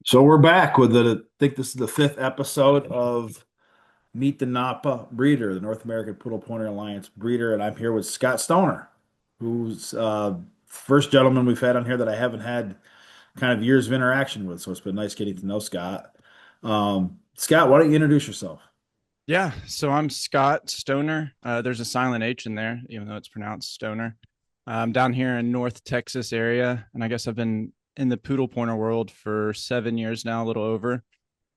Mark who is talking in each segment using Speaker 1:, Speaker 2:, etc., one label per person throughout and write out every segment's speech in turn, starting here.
Speaker 1: So we're back with I think this is the fifth episode of Meet the NAPPA Breeder, the North American Poodle Pointer Alliance breeder, and I'm here with Scott Stohner, who's first gentleman we've had on here that I haven't had kind of years of interaction with. So it's been nice getting to know Scott. Scott, why don't you introduce yourself?
Speaker 2: Yeah, so I'm Scott Stoner. There's a silent H in there, even though it's pronounced Stoner. I'm down here in North Texas area, and I guess I've been in the poodle pointer world for 7 years now, a little over.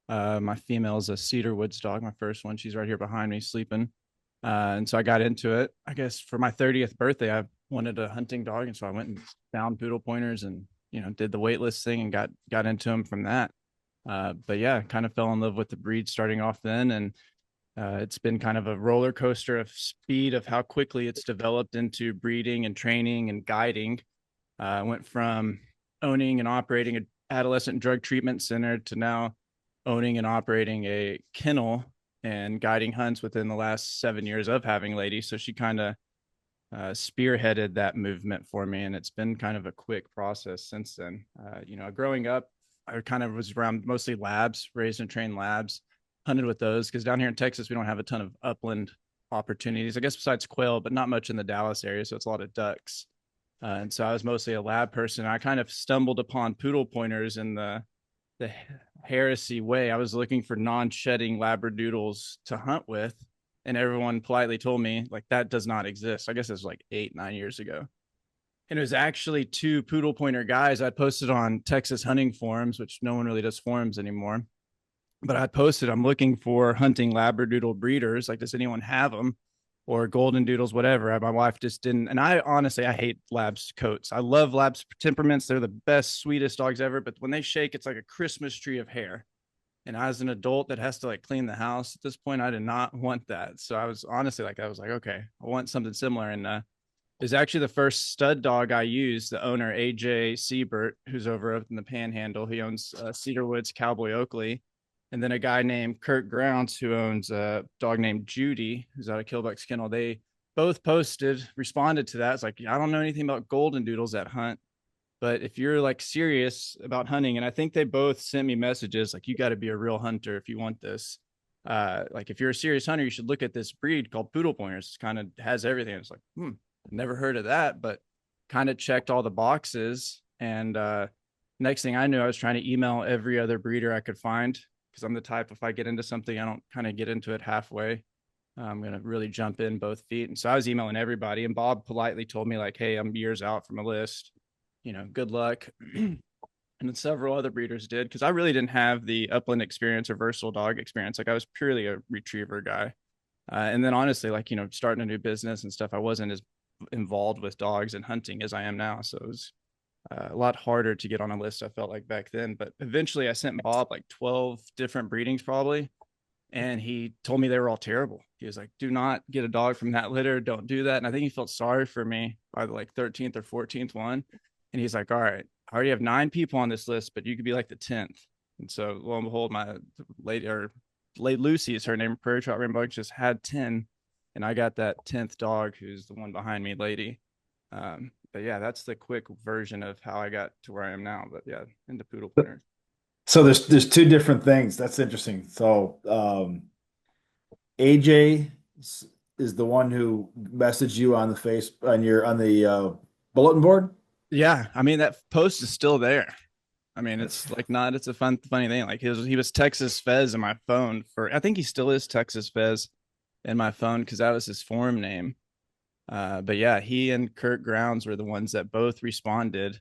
Speaker 2: My female is a Cedar Woods dog, my first one. She's right here behind me sleeping. And so I got into it. I guess for my 30th birthday, I wanted a hunting dog, and so I went and found poodle pointers and did the wait list thing and got into them from that. But yeah, kind of fell in love with the breed starting off then, and it's been kind of a roller coaster of speed of how quickly it's developed into breeding and training and guiding. I went from owning and operating an adolescent drug treatment center to now owning and operating a kennel and guiding hunts within the last 7 years of having Lady. So she kind of spearheaded that movement for me, and it's been kind of a quick process since then. Growing up, I kind of was around mostly labs, raised and trained labs, hunted with those because down here in Texas we don't have a ton of upland opportunities. I guess besides quail, but not much in the Dallas area, so it's a lot of ducks. And so I was mostly a lab person. I kind of stumbled upon poodle pointers in the heresy way. I was looking for non-shedding labradoodles to hunt with, and everyone politely told me like that does not exist. I guess it was like 8-9 years ago, and it was actually two poodle pointer guys I posted on Texas hunting forums, which no one really does forums anymore. But I posted, I'm looking for hunting labradoodle breeders. Like, does anyone have them? Or golden doodles, whatever. My wife just didn't. And I honestly, I hate labs coats. I love labs temperaments. They're the best, sweetest dogs ever. But when they shake, it's like a Christmas tree of hair. And as an adult that has to like clean the house at this point, I did not want that. So I was honestly like, I was like, okay, I want something similar. And is actually the first stud dog I used. The owner, AJ Siebert, who's over up in the Panhandle, he owns Cedar Woods Cowboy Oakley, and then a guy named Kurt Grounds who owns a dog named Judy, who's out of Killbuck's Kennel. They both responded to that. It's like, I don't know anything about golden doodles that hunt, but if you're like serious about hunting, and I think they both sent me messages like, you got to be a real hunter if you want this. Like if you're a serious hunter, you should look at this breed called Poodle Pointers. It kind of has everything. It's like, never heard of that, but kind of checked all the boxes. And next thing I knew, I was trying to email every other breeder I could find because I'm the type, if I get into something, I don't kind of get into it halfway. I'm going to really jump in both feet. And so I was emailing everybody, and Bob politely told me, like, hey, I'm years out from a list. Good luck. And then several other breeders did because I really didn't have the upland experience or versatile dog experience. Like, I was purely a retriever guy. And then honestly, like, starting a new business and stuff, I wasn't as involved with dogs and hunting as I am now. So it was a lot harder to get on a list, I felt like back then. But eventually I sent Bob like 12 different breedings probably. And he told me they were all terrible. He was like, do not get a dog from that litter. Don't do that. And I think he felt sorry for me by the like 13th or 14th one. And he's like, all right, I already have 9 people on this list, but you could be like the 10th. And so lo and behold, my lady or late Lucy is her name, Prairie Trout Rainbow, just had 10. And I got that 10th dog who's the one behind me, Lady. But yeah, that's the quick version of how I got to where I am now. But yeah, into poodle pointers.
Speaker 1: So there's two different things. That's interesting. So AJ is the one who messaged you on the face on the bulletin board.
Speaker 2: Yeah, I mean that post is still there. I mean,
Speaker 1: That's
Speaker 2: it's like not. It's a funny thing. Like he was Texas Fez in my phone for. I think he still is Texas Fez in my phone because that was his forum name. But yeah, he and Kurt Grounds were the ones that both responded.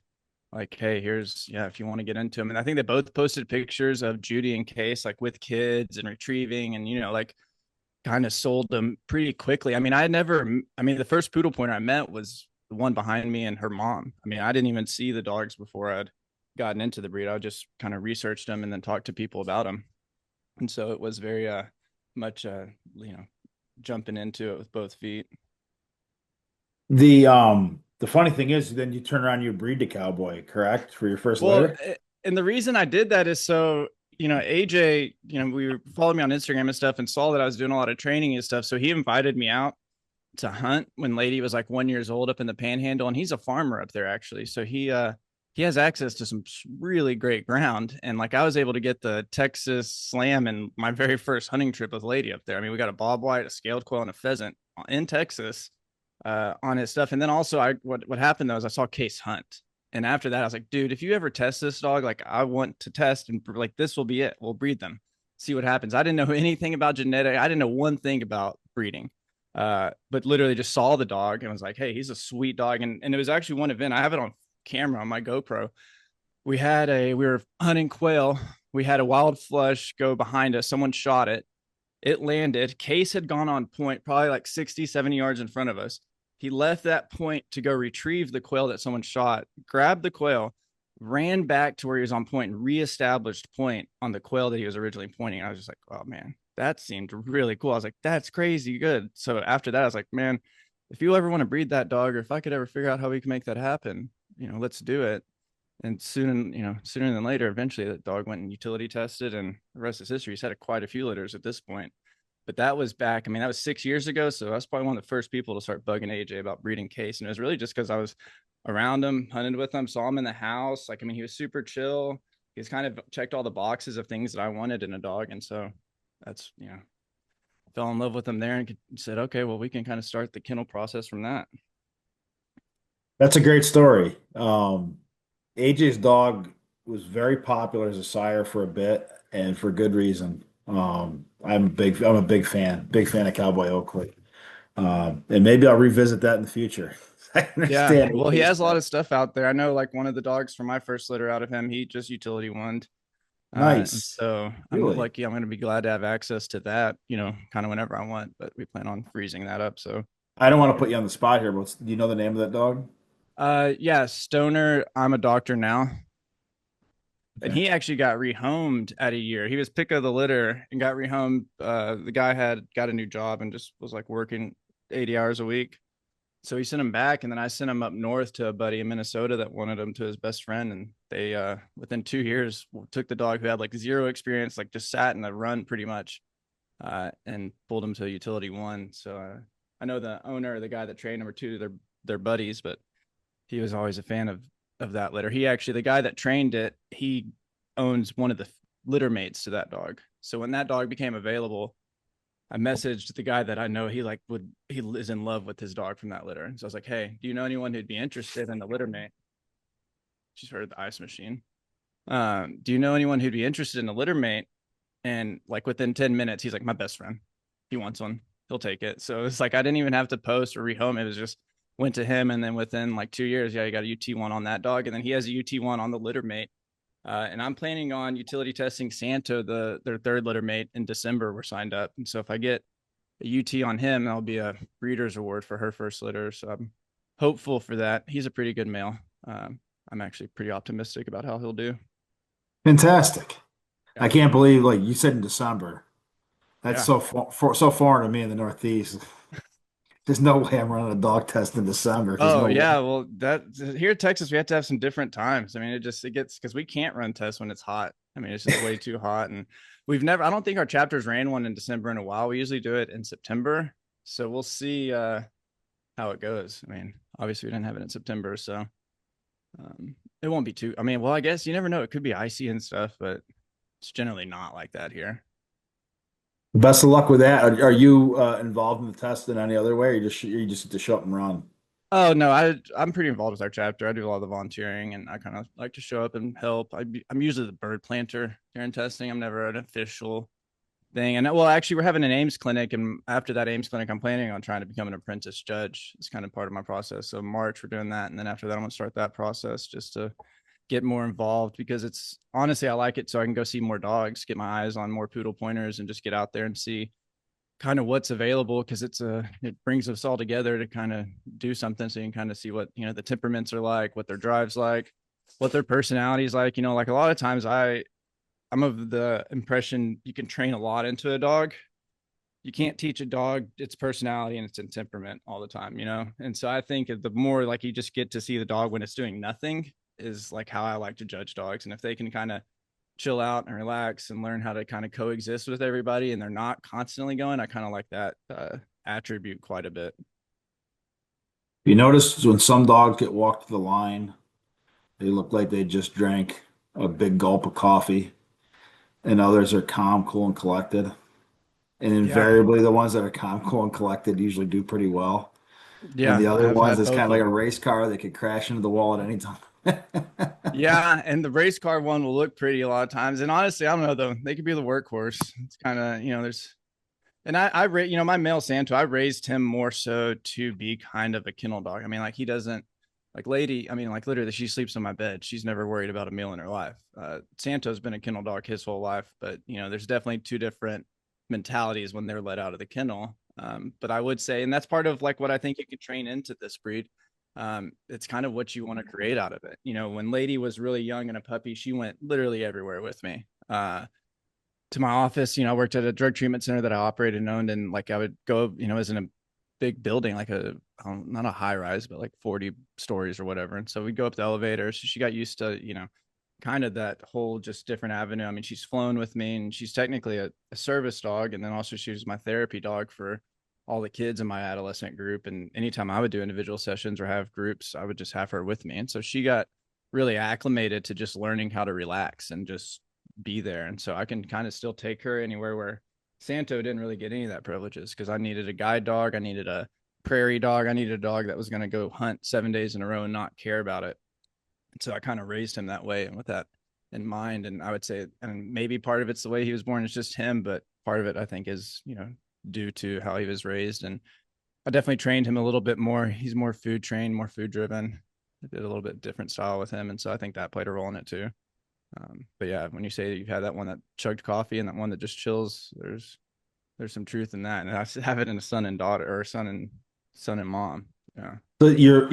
Speaker 2: Like, hey, here's if you want to get into him. And I think they both posted pictures of Judy and Case, like with kids and retrieving, and like kind of sold them pretty quickly. I mean, the first poodle pointer I met was the one behind me and her mom. I mean, I didn't even see the dogs before I'd gotten into the breed. I just kind of researched them and then talked to people about them. And so it was very much jumping into it with both feet.
Speaker 1: the funny thing is then you turn around and you breed the cowboy, correct? For your first
Speaker 2: Well,
Speaker 1: litter?
Speaker 2: and the reason I did that is so, AJ, we followed me on Instagram and stuff and saw that I was doing a lot of training and stuff. So he invited me out to hunt when Lady was like 1 year old up in the Panhandle, and he's a farmer up there actually. So he he has access to some really great ground. And like I was able to get the Texas Slam in my very first hunting trip with Lady up there. I mean, we got a bob white, a scaled quail, and a pheasant in Texas on his stuff. And then also, what happened though is I saw Case hunt. And after that, I was like, dude, if you ever test this dog, like I want to test and like this will be it. We'll breed them, see what happens. I didn't know anything about genetic. I didn't know one thing about breeding. But literally just saw the dog and was like, hey, he's a sweet dog. And it was actually one event. I have it on camera on my GoPro. We were hunting quail. We had a wild flush go behind us. Someone shot it. It landed. Case had gone on point, probably like 60, 70 yards in front of us. He left that point to go retrieve the quail that someone shot, grabbed the quail, ran back to where he was on point and reestablished point on the quail that he was originally pointing. I was just like, oh man, that seemed really cool. I was like, that's crazy good. So after that, I was like, man, if you ever want to breed that dog, or if I could ever figure out how we can make that happen, let's do it. And sooner than later, eventually that dog went and utility tested, and the rest is history. He's had quite a few litters at this point. But that was back, I mean, that was 6 years ago. So I was probably one of the first people to start bugging AJ about breeding Case. And it was really just because I was around him, hunted with him, saw him in the house. Like, I mean, he was super chill. He's kind of checked all the boxes of things that I wanted in a dog. And so that's, fell in love with him there and said, okay, well, we can kind of start the kennel process from that.
Speaker 1: That's a great story. AJ's dog was very popular as a sire for a bit, and for good reason. I'm a big fan of Cowboy Oakley. And maybe I'll revisit that in the future. I
Speaker 2: Yeah.
Speaker 1: understand
Speaker 2: Well, he
Speaker 1: AJ's
Speaker 2: has a lot
Speaker 1: dog.
Speaker 2: of stuff out there. I know like one of the dogs from my first litter out of him, he just utility won. And
Speaker 1: Nice.
Speaker 2: so I'm
Speaker 1: Really?
Speaker 2: lucky. I'm going to be glad to have access to that, kind of whenever I want. But we plan on freezing that up. So,
Speaker 1: I don't want to put you on the spot here, but do you know the name of that dog?
Speaker 2: yeah, Stoner. I'm a doctor now, and
Speaker 1: Okay.
Speaker 2: he actually got rehomed at a year. He was pick of the litter and got rehomed. The guy had got a new job and just was like working 80 hours a week. So he sent him back, and then I sent him up north to a buddy in Minnesota that wanted him to his best friend, and they within 2 years took the dog who had like zero experience, like just sat in the run pretty much, and pulled him to utility one. So I know the owner, the guy that trained him, or two, they're buddies, but he was always a fan of that litter. He actually, the guy that trained it, he owns one of the litter mates to that dog. So when that dog became available, I messaged the guy that I know. He is in love with his dog from that litter. So I was like, hey, do you know anyone who'd be interested in the litter mate? She's heard of the ice machine. Do you know anyone who'd be interested in a litter mate? And like within 10 minutes, he's like, my best friend. He wants one. He'll take it. So it's like I didn't even have to post or rehome. It was just went to him. And then within like 2 years, yeah, he got a UT1 on that dog. And then he has a UT1 on the litter mate. And I'm planning on utility testing Santo, their third litter mate in December. We're signed up. And so if I get a UT on him, that'll be a breeder's award for her first litter. So I'm hopeful for that. He's a pretty good male. I'm actually pretty optimistic about how he'll do.
Speaker 1: Fantastic.
Speaker 2: Yeah.
Speaker 1: I can't believe, like you said in December. That's
Speaker 2: Yeah.
Speaker 1: so foreign to me in the Northeast. There's no way I'm running a dog test in December. There's
Speaker 2: Oh
Speaker 1: no way.
Speaker 2: yeah, well that here in Texas we have to have some different times. I mean, it gets because we can't run tests when it's hot. I mean, it's just way too hot, and I don't think our chapters ran one in December in a while. We usually do it in September, so we'll see how it goes. I mean, obviously we didn't have it in September, so it won't be too. I mean, well, I guess you never know. It could be icy and stuff, but it's generally not like that here.
Speaker 1: Best of luck with that. Are you involved in the test in any other way, or you just get to show up and run?
Speaker 2: Oh no, I'm pretty involved with our chapter. I do a lot of the volunteering, and I kind of like to show up and help. I'm usually the bird planter during testing. I'm never an official thing. And well, actually, we're having an Ames clinic, and after that Ames clinic, I'm planning on trying to become an apprentice judge. It's kind of part of my process. So March we're doing that, and then after that, I'm gonna start that process just to get more involved because it's honestly I like it so I can go see more dogs, get my eyes on more poodle pointers, and just get out there and see kind of what's available because it brings us all together to kind of do something so you can kind of see what the temperaments are like, what their drives like, what their personalities like. Like a lot of times I'm of the impression you can train a lot into a dog. You can't teach a dog its personality and its temperament all the time, and so I think the more like you just get to see the dog when it's doing nothing is like how I like to judge dogs. And if they can kind of chill out and relax and learn how to kind of coexist with everybody and they're not constantly going, I kind of like that attribute quite a bit.
Speaker 1: You notice when some dogs get walked to the line, They look like they just drank a big gulp of coffee, and others are calm, cool, and collected. And
Speaker 2: Yeah.
Speaker 1: invariably, the ones that are calm, cool, and collected usually do pretty well. And
Speaker 2: Yeah.
Speaker 1: the other
Speaker 2: I've
Speaker 1: ones
Speaker 2: had
Speaker 1: is kind
Speaker 2: both
Speaker 1: of
Speaker 2: of
Speaker 1: like a
Speaker 2: them.
Speaker 1: race car that could crash into the wall at any time.
Speaker 2: Yeah, and the race car one will look pretty a lot of times. And honestly, I don't know though. They could be the workhorse. It's kind of, there's and my male Santo, I raised him more so to be kind of a kennel dog. I mean, like he doesn't like lady. I mean, like literally, she sleeps on my bed. She's never worried about a meal in her life. Santo's been a kennel dog his whole life, but there's definitely two different mentalities when they're let out of the kennel. But I would say, and that's part of like what I think you could train into this breed. It's kind of what you want to create out of it. When Lady was really young and a puppy, she went literally everywhere with me. To my office. I worked at a drug treatment center that I operated and owned, and like I would go, as in a big building, like not a high rise, but like 40 stories or whatever. And so we'd go up the elevator. So she got used to, kind of that whole just different avenue. I mean, she's flown with me, and she's technically a service dog. And then also she was my therapy dog for all the kids in my adolescent group. And anytime I would do individual sessions or have groups, I would just have her with me. And so she got really acclimated to just learning how to relax and just be there. And so I can kind of still take her anywhere where Santo didn't really get any of that privileges because I needed a guide dog. I needed a prairie dog. I needed a dog that was going to go hunt 7 days in a row and not care about it. And so I kind of raised him that way and with that in mind. And I would say, and maybe part of it's the way he was born, it's just him, but part of it I think is, due to how he was raised. And I definitely trained him a little bit more. He's more food trained, more food driven. I did a little bit different style with him. And so I think that played a role in it too. But yeah, when you say you've had that one that chugged coffee and that one that just chills, there's some truth in that. And I have it in a son and daughter, or son and mom. Yeah,
Speaker 1: So your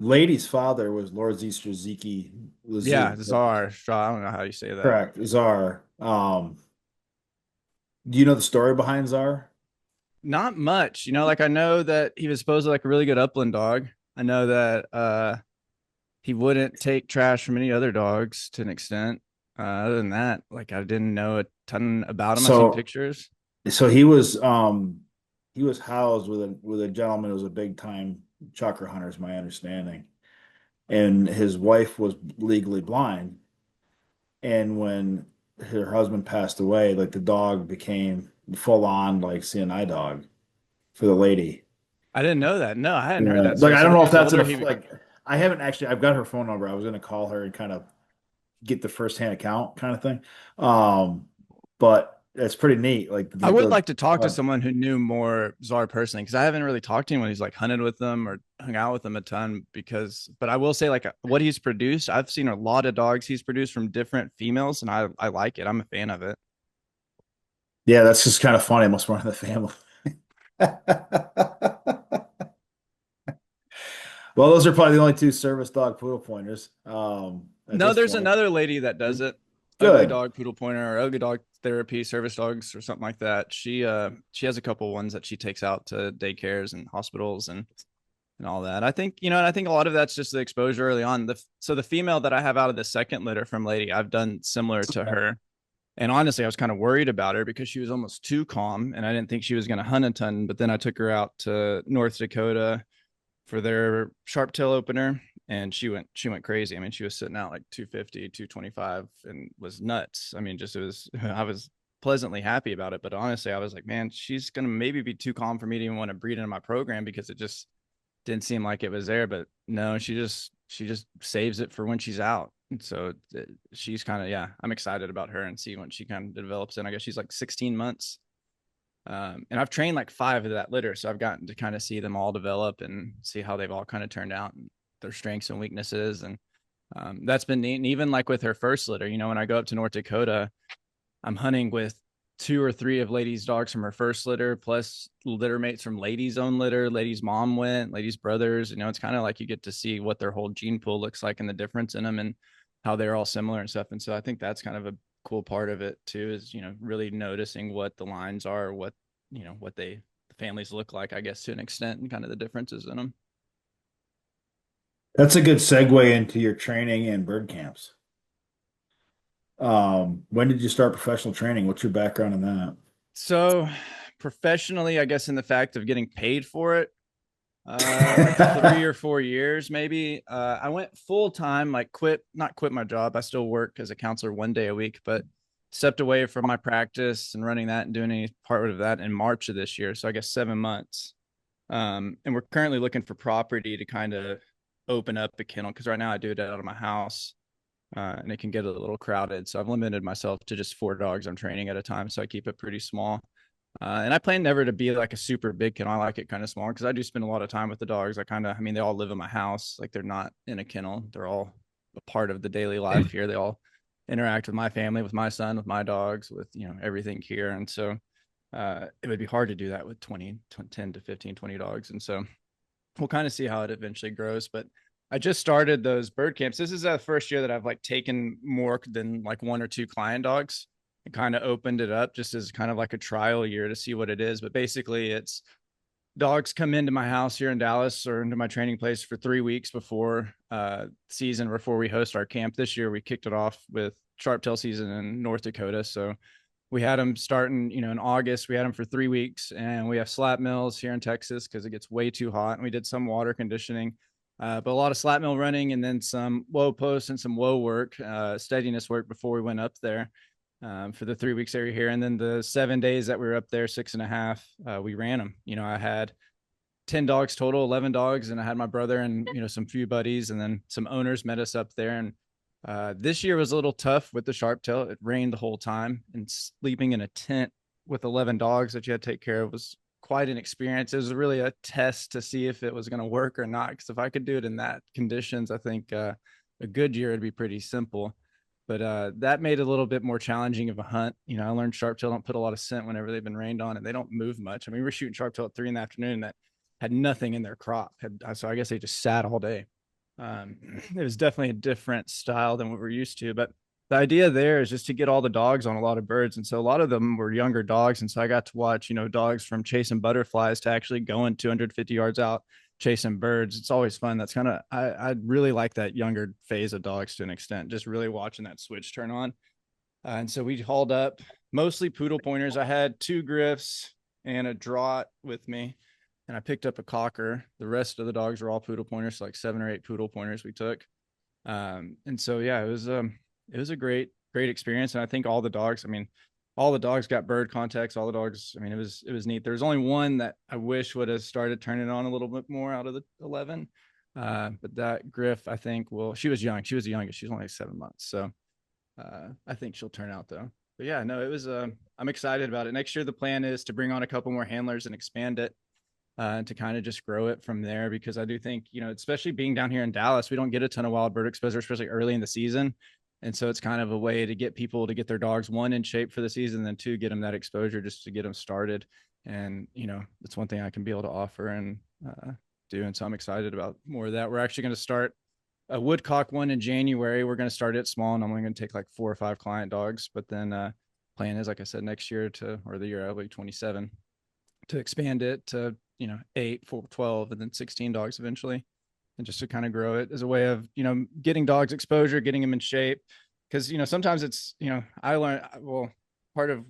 Speaker 1: lady's father was Lord Zeke
Speaker 2: yeah,
Speaker 1: Lazoo,
Speaker 2: Czar. I don't know how you say that.
Speaker 1: correct? Czar. Do you know the story behind Czar?
Speaker 2: Not much, like I know that he was supposed to like a really good upland dog. I know that he wouldn't take trash from any other dogs to an extent. Other than that, like I didn't know a ton about him. I've seen
Speaker 1: So
Speaker 2: pictures.
Speaker 1: so he was housed with a gentleman who was a big time chukar hunter, is my understanding. And his wife was legally blind. And when her husband passed away, like the dog became full on like seeing eye dog for the lady.
Speaker 2: I didn't know that. No, I hadn't heard
Speaker 1: Yeah.
Speaker 2: that
Speaker 1: Like
Speaker 2: story.
Speaker 1: I
Speaker 2: So
Speaker 1: don't
Speaker 2: when
Speaker 1: know
Speaker 2: he
Speaker 1: if
Speaker 2: was
Speaker 1: that's in
Speaker 2: older,
Speaker 1: a
Speaker 2: he
Speaker 1: like I haven't actually I've got her phone number. I was gonna call her and kind of get the firsthand account kind of thing. But it's pretty neat. Like
Speaker 2: I would like to talk to
Speaker 1: uh,
Speaker 2: someone who knew more Czar personally because I haven't really talked to anyone who's like hunted with them or hung out with them a ton. But I will say, like what he's produced, I've seen a lot of dogs he's produced from different females, and I like it. I'm a fan of it.
Speaker 1: yeah, that's just kind of funny. It must run in the family. Well, those are probably the only two service dog poodle pointers at
Speaker 2: No,
Speaker 1: this
Speaker 2: there's
Speaker 1: point.
Speaker 2: another lady that does it. Ugly
Speaker 1: Good.
Speaker 2: dog poodle pointer or ugly dog therapy service dogs or something like that. She has a couple ones that she takes out to daycares and hospitals and all that. I think, and I think a lot of that's just the exposure early on. So the female that I have out of the second litter from Lady, I've done similar to her. And honestly, I was kind of worried about her because she was almost too calm and I didn't think she was going to hunt a ton. But then I took her out to North Dakota for their sharp tail opener and she went crazy. I mean, she was sitting out like 250, 225 and was nuts. I mean, just it was I was pleasantly happy about it, but honestly, I was like, man, she's going to maybe be too calm for me to even want to breed into my program because it just didn't seem like it was there. But no, she just saves it for when she's out. And so she's kind of, yeah, I'm excited about her and see when she kind of develops in. I guess she's like 16 months. And I've trained like 5 of that litter, so I've gotten to kind of see them all develop and see how they've all kind of turned out and their strengths and weaknesses. And that's been neat. And even like with her first litter, when I go up to North Dakota, I'm hunting with 2 or 3 of Lady's dogs from her first litter, plus litter mates from Lady's own litter. Lady's mom went, Lady's brothers. It's kind of like you get to see what their whole gene pool looks like and the difference in them and how they're all similar and stuff. And so I think that's kind of a cool part of it too, is really noticing what the lines are, what the families look like, I guess, to an extent, and kind of the differences in them.
Speaker 1: That's a good segue into your training and bird camps. When did you start professional training? What's your background in that?
Speaker 2: So professionally, I guess in the fact of getting paid for it, Like 3 or 4 years, maybe. I went full time, like not quit my job. I still work as a counselor 1 day a week, but stepped away from my practice and running that and doing any part of that in March of this year. So I guess 7 months. And we're currently looking for property to kind of open up a kennel because right now I do it out of my house, and it can get a little crowded. So I've limited myself to just 4 dogs I'm training at a time. So I keep it pretty small. And I plan never to be like a super big kennel. I like it kind of small because I do spend a lot of time with the dogs. I mean, they all live in my house. Like they're not in a kennel. They're all a part of the daily life here. They all interact with my family, with my son, with my dogs, with, everything here. And so it would be hard to do that with 10 to 15, 20 dogs. And so we'll kind of see how it eventually grows. But I just started those bird camps. This is the first year that I've like taken more than like one or two client dogs and kind of opened it up just as kind of like a trial year to see what it is. But basically, it's dogs come into my house here in Dallas or into my training place for 3 weeks before season, before we host our camp. This year, we kicked it off with sharp-tail season in North Dakota. So we had them starting, in August. We had them for 3 weeks, and we have slap mills here in Texas because it gets way too hot. And we did some water conditioning, but a lot of slap mill running, and then some whoa posts and some whoa work, steadiness work before we went up there for the 3 weeks they were here. And then the 7 days that we were up there, six and a half, we ran them. I had 10 dogs total, 11 dogs, and I had my brother and some few buddies, and then some owners met us up there. And this year was a little tough with the sharp tail. It rained the whole time, and sleeping in a tent with 11 dogs that you had to take care of was quite an experience. It was really a test to see if it was going to work or not. Because if I could do it in that conditions, I think a good year would be pretty simple. But that made it a little bit more challenging of a hunt. I learned sharp tail don't put a lot of scent whenever they've been rained on, and they don't move much. I mean, we were shooting sharp tail at 3 in the afternoon that had nothing in their crop. So I guess they just sat all day. It was definitely a different style than what we're used to. But the idea there is just to get all the dogs on a lot of birds. And so a lot of them were younger dogs. And so I got to watch, dogs from chasing butterflies to actually going 250 yards out chasing birds. It's always fun. That's kind of, I really like that younger phase of dogs to an extent, just really watching that switch turn on. And so we hauled up mostly poodle pointers. I had two griffs and a draught with me, and I picked up a cocker. The rest of the dogs were all poodle pointers, so like 7 or 8 poodle pointers we took. And so yeah, it was a great experience. And I think all the dogs, I mean, all the dogs got bird contacts. All the dogs, I mean, it was neat. There was only one that I wish would have started turning on a little bit more out of the 11. But that griff, I think, well, she was young. She was the youngest. She was only 7 months. So I think she'll turn out though. But yeah, no, it was. I'm excited about it. Next year, the plan is to bring on a couple more handlers and expand it, and to kind of just grow it from there. Because I do think, especially being down here in Dallas, we don't get a ton of wild bird exposure, especially early in the season. And so it's kind of a way to get people to get their dogs, one, in shape for the season, and then two, get them that exposure just to get them started. And that's one thing I can be able to offer and do. And so I'm excited about more of that. We're actually going to start a woodcock one in January. We're going to start it small, and I'm only going to take like 4 or 5 client dogs. But then plan is, like I said, next year or the year I'll be 27, to expand it to 8, 4, 12, and then 16 dogs eventually, and just to kind of grow it as a way of getting dogs exposure, getting them in shape. Because sometimes it's I learned, well, part of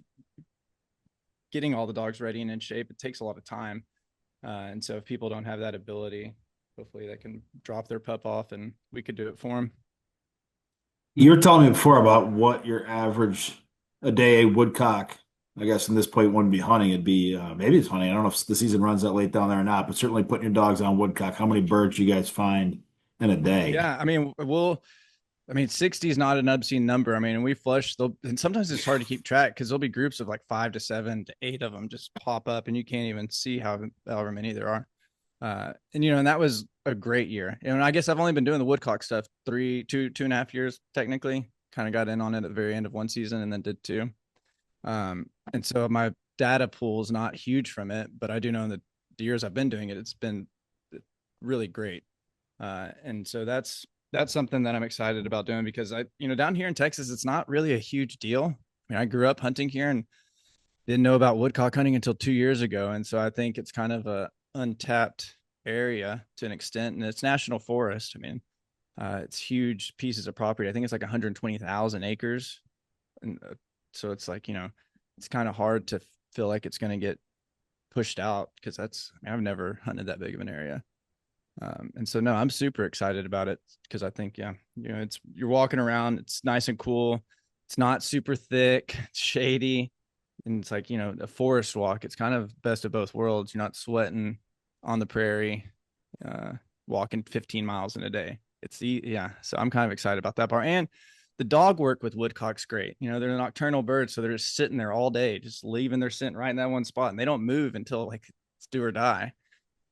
Speaker 2: getting all the dogs ready and in shape, it takes a lot of time, and so if people don't have that ability, hopefully they can drop their pup off and we could do it for them.
Speaker 1: You were telling me before about what your average a day woodcock, I guess in this point wouldn't be hunting. It'd be maybe it's hunting. I don't know if the season runs that late down there or not, but certainly putting your dogs on woodcock. How many birds you guys find in a day?
Speaker 2: Yeah, I mean, 60 is not an obscene number. I mean, and we flush, and sometimes it's hard to keep track because there'll be groups of like 5 to 7 to 8 of them just pop up, and you can't even see however many there are. And that was a great year. And I guess I've only been doing the woodcock stuff 2.5 years technically. Kind of got in on it at the very end of one season and then did two. And so my data pool is not huge from it, but I do know in the years I've been doing it, it's been really great. And so that's something that I'm excited about doing because down here in Texas, it's not really a huge deal. I mean, I grew up hunting here and didn't know about woodcock hunting until 2 years ago. And so I think it's kind of a untapped area to an extent, and it's national forest. I mean, it's huge pieces of property. I think it's like 120,000 acres. And so it's like, it's kind of hard to feel like it's going to get pushed out because I've never hunted that big of an area. And so no, I'm super excited about it because I think, yeah, it's you're walking around, it's nice and cool. It's not super thick, it's shady, and it's like, a forest walk. It's kind of best of both worlds. You're not sweating on the prairie, uh, walking 15 miles in a day. Yeah. So I'm kind of excited about that part. And the dog work with woodcock's great. They're nocturnal birds, so they're just sitting there all day, just leaving their scent right in that one spot, and they don't move until like it's do or die.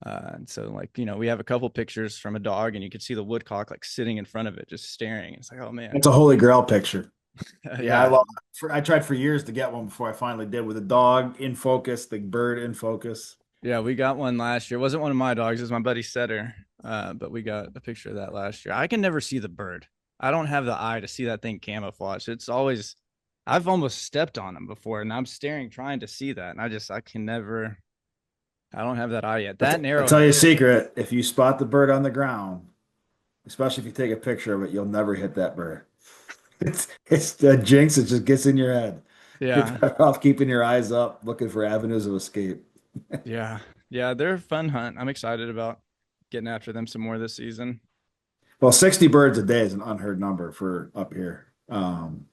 Speaker 2: And so, like, we have a couple pictures from a dog, and you could see the woodcock like sitting in front of it, just staring. It's like, oh man,
Speaker 1: It's a holy grail picture. Yeah, I
Speaker 2: yeah,
Speaker 1: love it. I tried for years to get one before I finally did with a dog in focus, the bird in focus.
Speaker 2: yeah. We got one last year. It wasn't one of my dogs; it was my buddy Setter. But we got a picture of that last year. I can never see the bird. I don't have the eye to see that thing camouflage. It's always, I've almost stepped on him before, and I'm staring, trying to see that, and I can never. I don't have that eye yet. That
Speaker 1: I'll tell you a
Speaker 2: narrowhead.
Speaker 1: secret. If you spot the bird on the ground, especially if you take a picture of it, you'll never hit that bird. It's the jinx. It just gets in your head. You're
Speaker 2: Yeah,
Speaker 1: better off keeping your eyes up, looking for avenues of escape.
Speaker 2: yeah, yeah. They're a fun hunt. I'm excited about getting after them some more this season.
Speaker 1: Well, 60 birds a day is an unheard number for up here,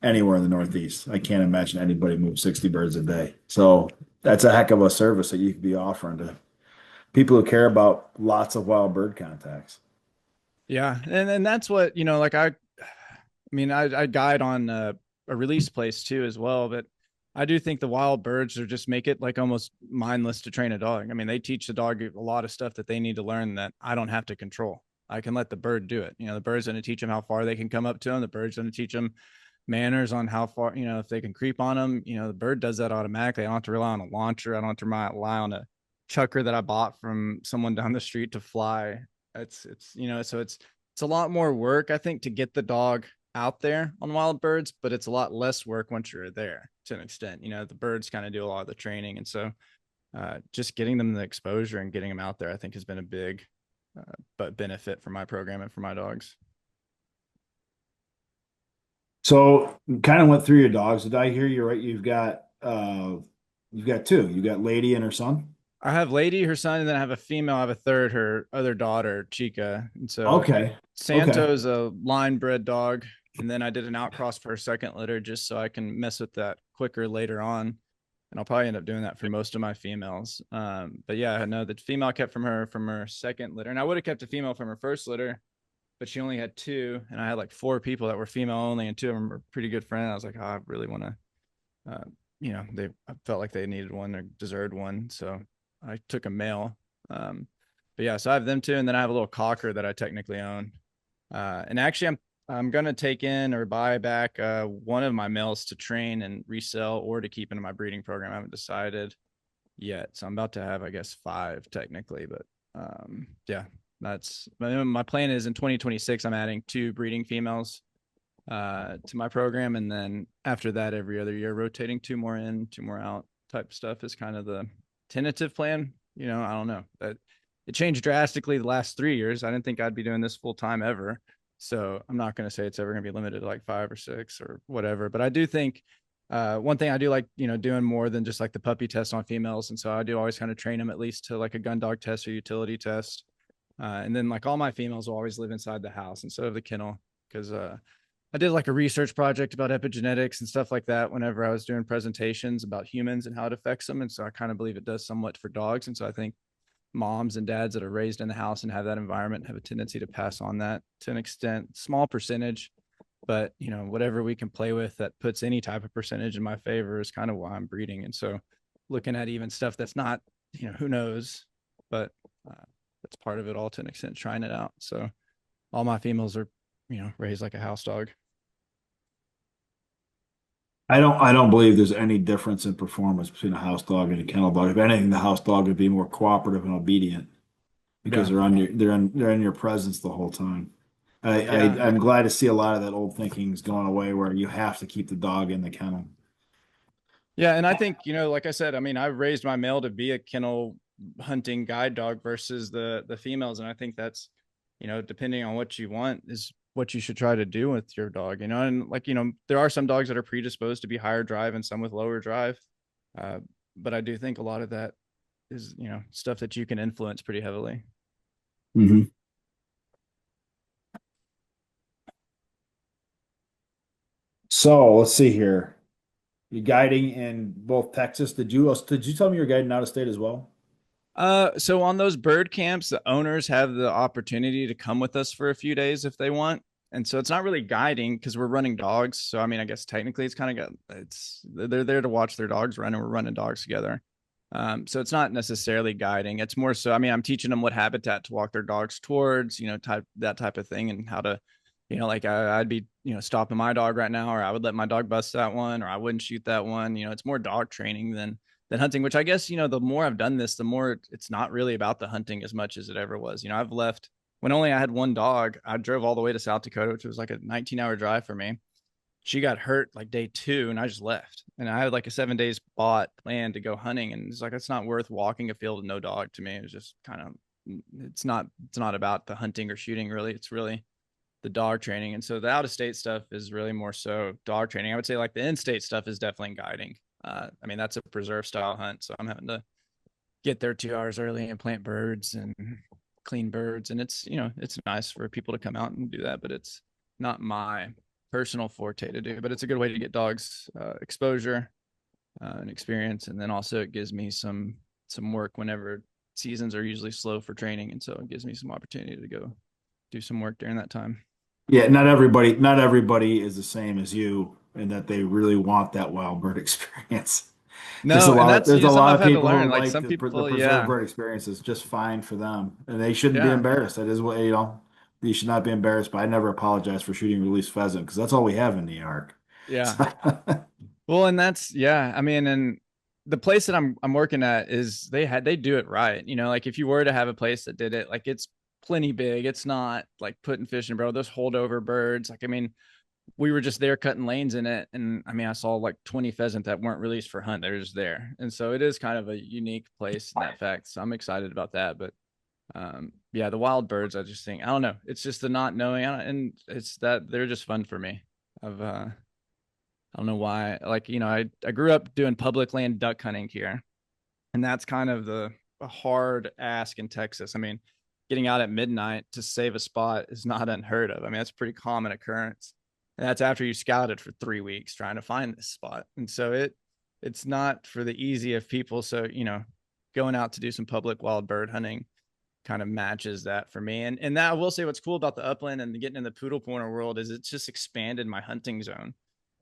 Speaker 1: anywhere in the Northeast. I can't imagine anybody move 60 birds a day. So that's a heck of a service that you could be offering to people who care about lots of wild bird contacts.
Speaker 2: Yeah, and that's what like I mean, I guide on a release place too as well, but I do think the wild birds are just make it like almost mindless to train a dog. I mean, they teach the dog a lot of stuff that they need to learn that I don't have to control. I can let the bird do it. The bird's going to teach them how far they can come up to them. The bird's going to teach them manners on how far, if they can creep on them. The bird does that automatically. I don't have to rely on a launcher. I don't have to rely on a chucker that I bought from someone down the street to fly. So it's a lot more work, I think, to get the dog out there on wild birds, but it's a lot less work once you're there to an extent. The birds kind of do a lot of the training. And so just getting them the exposure and getting them out there, I think, has been a big but benefit for my program and for my dogs.
Speaker 1: So kind of went through your dogs. Did I hear you right? You've got two. You got Lady and her son.
Speaker 2: I have Lady, her son, and then I have a female. I have a third, her other daughter, Chica. And so
Speaker 1: Okay. Okay.
Speaker 2: Santo's a line bred dog. And then I did an outcross for her second litter just so I can mess with that quicker later on. And I'll probably end up doing that for most of my females. But yeah, I know the female I kept from her second litter. And I would have kept a female from her first litter, but she only had two. And I had like four people that were female only, and two of them were pretty good friends. I was like, oh, I really want to, I felt like they needed one or deserved one. So I took a male. But yeah, so I have them two, and then I have a little cocker that I technically own. And actually, I'm gonna take in or buy back one of my males to train and resell, or to keep into my breeding program. I haven't decided yet, so I'm about to have, I guess, five technically. But yeah, that's my plan. Is in 2026, I'm adding two breeding females to my program, and then after that, every other year, rotating two more in, two more out type stuff is kind of the tentative plan. I don't know. It changed drastically the last 3 years. I didn't think I'd be doing this full time ever. So I'm not going to say it's ever going to be limited to like five or six or whatever. But I do think one thing I do like, doing more than just like the puppy test on females. And so I do always kind of train them at least to like a gun dog test or utility test. And then like all my females will always live inside the house instead of the kennel, because I did like a research project about epigenetics and stuff like that whenever I was doing presentations about humans and how it affects them. And so I kind of believe it does somewhat for dogs. And so I think moms and dads that are raised in the house and have that environment have a tendency to pass on that to an extent, small percentage, but whatever we can play with that puts any type of percentage in my favor is kind of why I'm breeding. And so looking at even stuff that's not, who knows, but that's part of it all to an extent, trying it out. So all my females are, raised like a house dog.
Speaker 1: I don't believe there's any difference in performance between a house dog and a kennel dog. If anything, the house dog would be more cooperative and obedient because
Speaker 2: Yeah.
Speaker 1: they're in your presence the whole time.
Speaker 2: Yeah.
Speaker 1: I'm glad to see a lot of that old thinking is going away where you have to keep the dog in the kennel.
Speaker 2: Yeah, and I think, like I said, I mean, I raised my male to be a kennel hunting guide dog versus the females, and I think that's, depending on what you want, is what you should try to do with your dog. And like, there are some dogs that are predisposed to be higher drive and some with lower drive, uh, but I do think a lot of that is, stuff that you can influence pretty heavily.
Speaker 1: Hmm. So let's see here. You're guiding in both Texas. Did you tell me you're guiding out of state as well?
Speaker 2: So on those bird camps, the owners have the opportunity to come with us for a few days if they want. And so it's not really guiding because we're running dogs. So I mean, I guess technically it's kind of got it's they're there to watch their dogs run and we're running dogs together. So it's not necessarily guiding. It's more so, I mean, I'm teaching them what habitat to walk their dogs towards, type of thing and how to, like I'd be, stopping my dog right now, or I would let my dog bust that one, or I wouldn't shoot that one. It's more dog training than hunting, which I guess, the more I've done this, the more it's not really about the hunting as much as it ever was. I've left when only I had one dog. I drove all the way to South Dakota, which was like a 19-hour drive for me. She got hurt like day 2 and I just left. And I had like a 7 days spot planned to go hunting. And it's like, it's not worth walking a field with no dog to me. It was just kind of, it's not about the hunting or shooting really. It's really the dog training. And so the out of state stuff is really more so dog training. I would say like the in state stuff is definitely guiding. I mean, that's a preserve style hunt. So I'm having to get there 2 hours early and plant birds and clean birds. And it's nice for people to come out and do that, but it's not my personal forte to do, but it's a good way to get dogs exposure and experience. And then also it gives me some work whenever seasons are usually slow for training. And so it gives me some opportunity to go do some work during that time.
Speaker 1: Yeah, not everybody is the same as you in that they really want that wild bird experience. There's a
Speaker 2: No, and
Speaker 1: lot of
Speaker 2: that's
Speaker 1: there's a
Speaker 2: something
Speaker 1: lot
Speaker 2: I've
Speaker 1: of
Speaker 2: had to
Speaker 1: people who
Speaker 2: learn. Like
Speaker 1: like
Speaker 2: some
Speaker 1: the
Speaker 2: people,
Speaker 1: preserved
Speaker 2: yeah,
Speaker 1: bird experience is just fine for them, and they shouldn't be
Speaker 2: yeah,
Speaker 1: embarrassed. That is what you should not be embarrassed. But I never apologize for shooting released pheasant because that's all we have in New York.
Speaker 2: yeah.
Speaker 1: So,
Speaker 2: Well, and that's yeah. I mean, and the place that I'm working at is they do it right. Like if you were to have a place that did it, like it's plenty big. It's not like putting fish in, bro. Those holdover birds. Like I mean, we were just there cutting lanes in it, and I mean, I saw like 20 pheasant that weren't released for hunt. They're just there, and so it is kind of a unique place in that fact. So I'm excited about that. But yeah, the wild birds, I just think I don't know. It's just the not knowing, and it's that they're just fun for me. I've I don't know why. Like, I grew up doing public land duck hunting here, and that's kind of the a hard ask in Texas. I mean, getting out at midnight to save a spot is not unheard of. I mean, that's a pretty common occurrence. And that's after you scouted for 3 weeks trying to find this spot. And so it's not for the easy of people. So, going out to do some public wild bird hunting kind of matches that for me. And that I will say what's cool about the upland and getting in the poodle pointer world is it's just expanded my hunting zone.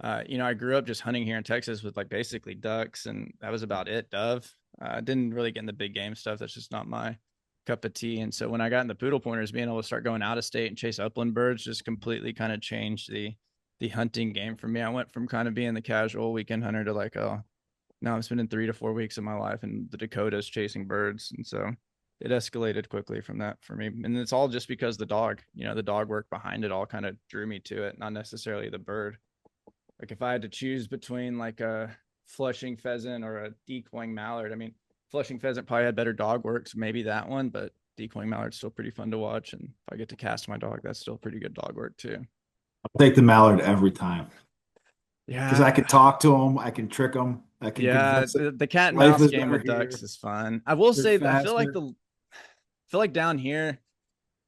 Speaker 2: I grew up just hunting here in Texas with like basically ducks, and that was about it. Dove. Didn't really get in the big game stuff. That's just not my cup of tea. And so when I got in the poodle pointers, being able to start going out of state and chase upland birds just completely kind of changed the hunting game for me. I went from kind of being the casual weekend hunter to like, oh, now I'm spending 3 to 4 weeks of my life in the Dakotas chasing birds. And so it escalated quickly from that for me. And it's all just because the dog work behind it all kind of drew me to it, not necessarily the bird. Like if I had to choose between like a flushing pheasant or a decoying mallard, I mean, flushing pheasant probably had better dog work, so maybe that one, but decoying mallard's still pretty fun to watch. And if I get to cast my dog, that's still pretty good dog work too.
Speaker 1: I'll take the mallard every time because I
Speaker 2: Yeah.
Speaker 1: can talk to them, I can trick them, I can
Speaker 2: Yeah.
Speaker 1: convince them
Speaker 2: The cat and
Speaker 1: life
Speaker 2: mouse
Speaker 1: is
Speaker 2: game
Speaker 1: better
Speaker 2: with ducks
Speaker 1: here.
Speaker 2: is fun. I will
Speaker 1: They're
Speaker 2: say,
Speaker 1: faster.
Speaker 2: I feel like down here,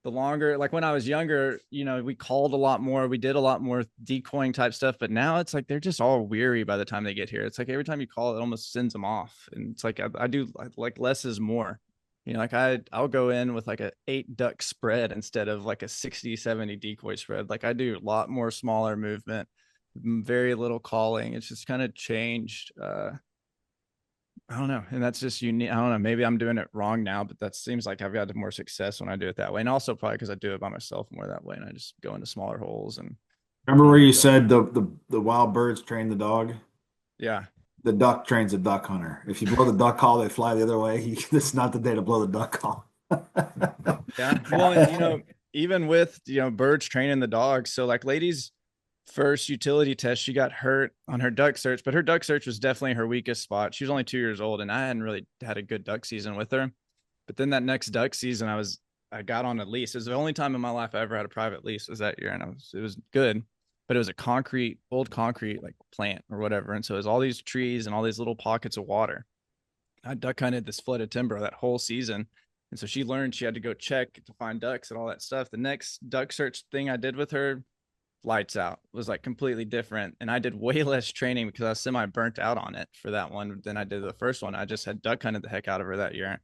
Speaker 2: the longer, like when I was younger, we called a lot more, we did a lot more decoying type stuff, but now it's like they're just all weary by the time they get here. It's like every time you call it almost sends them off. And it's like I do like less is more. Like I'll go in with like a 8 duck spread instead of like a 60, 70 decoy spread. Like I do a lot more smaller movement, very little calling. It's just kind of changed. I don't know. And that's just unique. I don't know. Maybe I'm doing it wrong now, but that seems like I've got more success when I do it that way. And also probably because I do it by myself more that way. And I just go into smaller holes and
Speaker 1: Remember
Speaker 2: I don't
Speaker 1: where
Speaker 2: know.
Speaker 1: you said the wild birds train the dog?
Speaker 2: Yeah.
Speaker 1: The duck trains a duck hunter. If you blow the duck call, they fly the other way. It's not the day to blow the duck call.
Speaker 2: Yeah. Well, and even with, birds training the dogs. So like ladies first utility test, she got hurt on her duck search, but her duck search was definitely her weakest spot. She was only 2 years old and I hadn't really had a good duck season with her. But then that next duck season, I got on a lease. It was the only time in my life I ever had a private lease was that year, and it was good, but it was a old concrete like plant or whatever, and so it was all these trees and all these little pockets of water. I duck hunted this flooded timber that whole season, and so she learned she had to go check to find ducks and all that stuff. The next duck search thing I did with her, lights out. It was like completely different. And I did way less training because I was semi burnt out on it for that one than I did the first one. I just had duck hunted the heck out of her that year.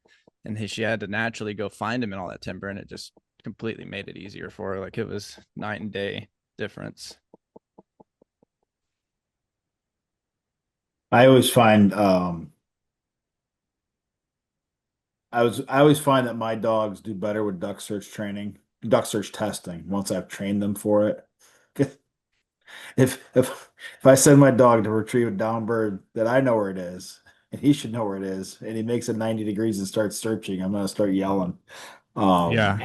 Speaker 2: And she had to naturally go find him in all that timber. And it just completely made it easier for her. Like it was night and day difference.
Speaker 1: I always find I always find that my dogs do better with duck search training, duck search testing once I've trained them for it. If I send my dog to retrieve a down bird that I know where it is, and he should know where it is, and he makes it 90 degrees and starts searching, I'm gonna start yelling. Um,
Speaker 2: Yeah.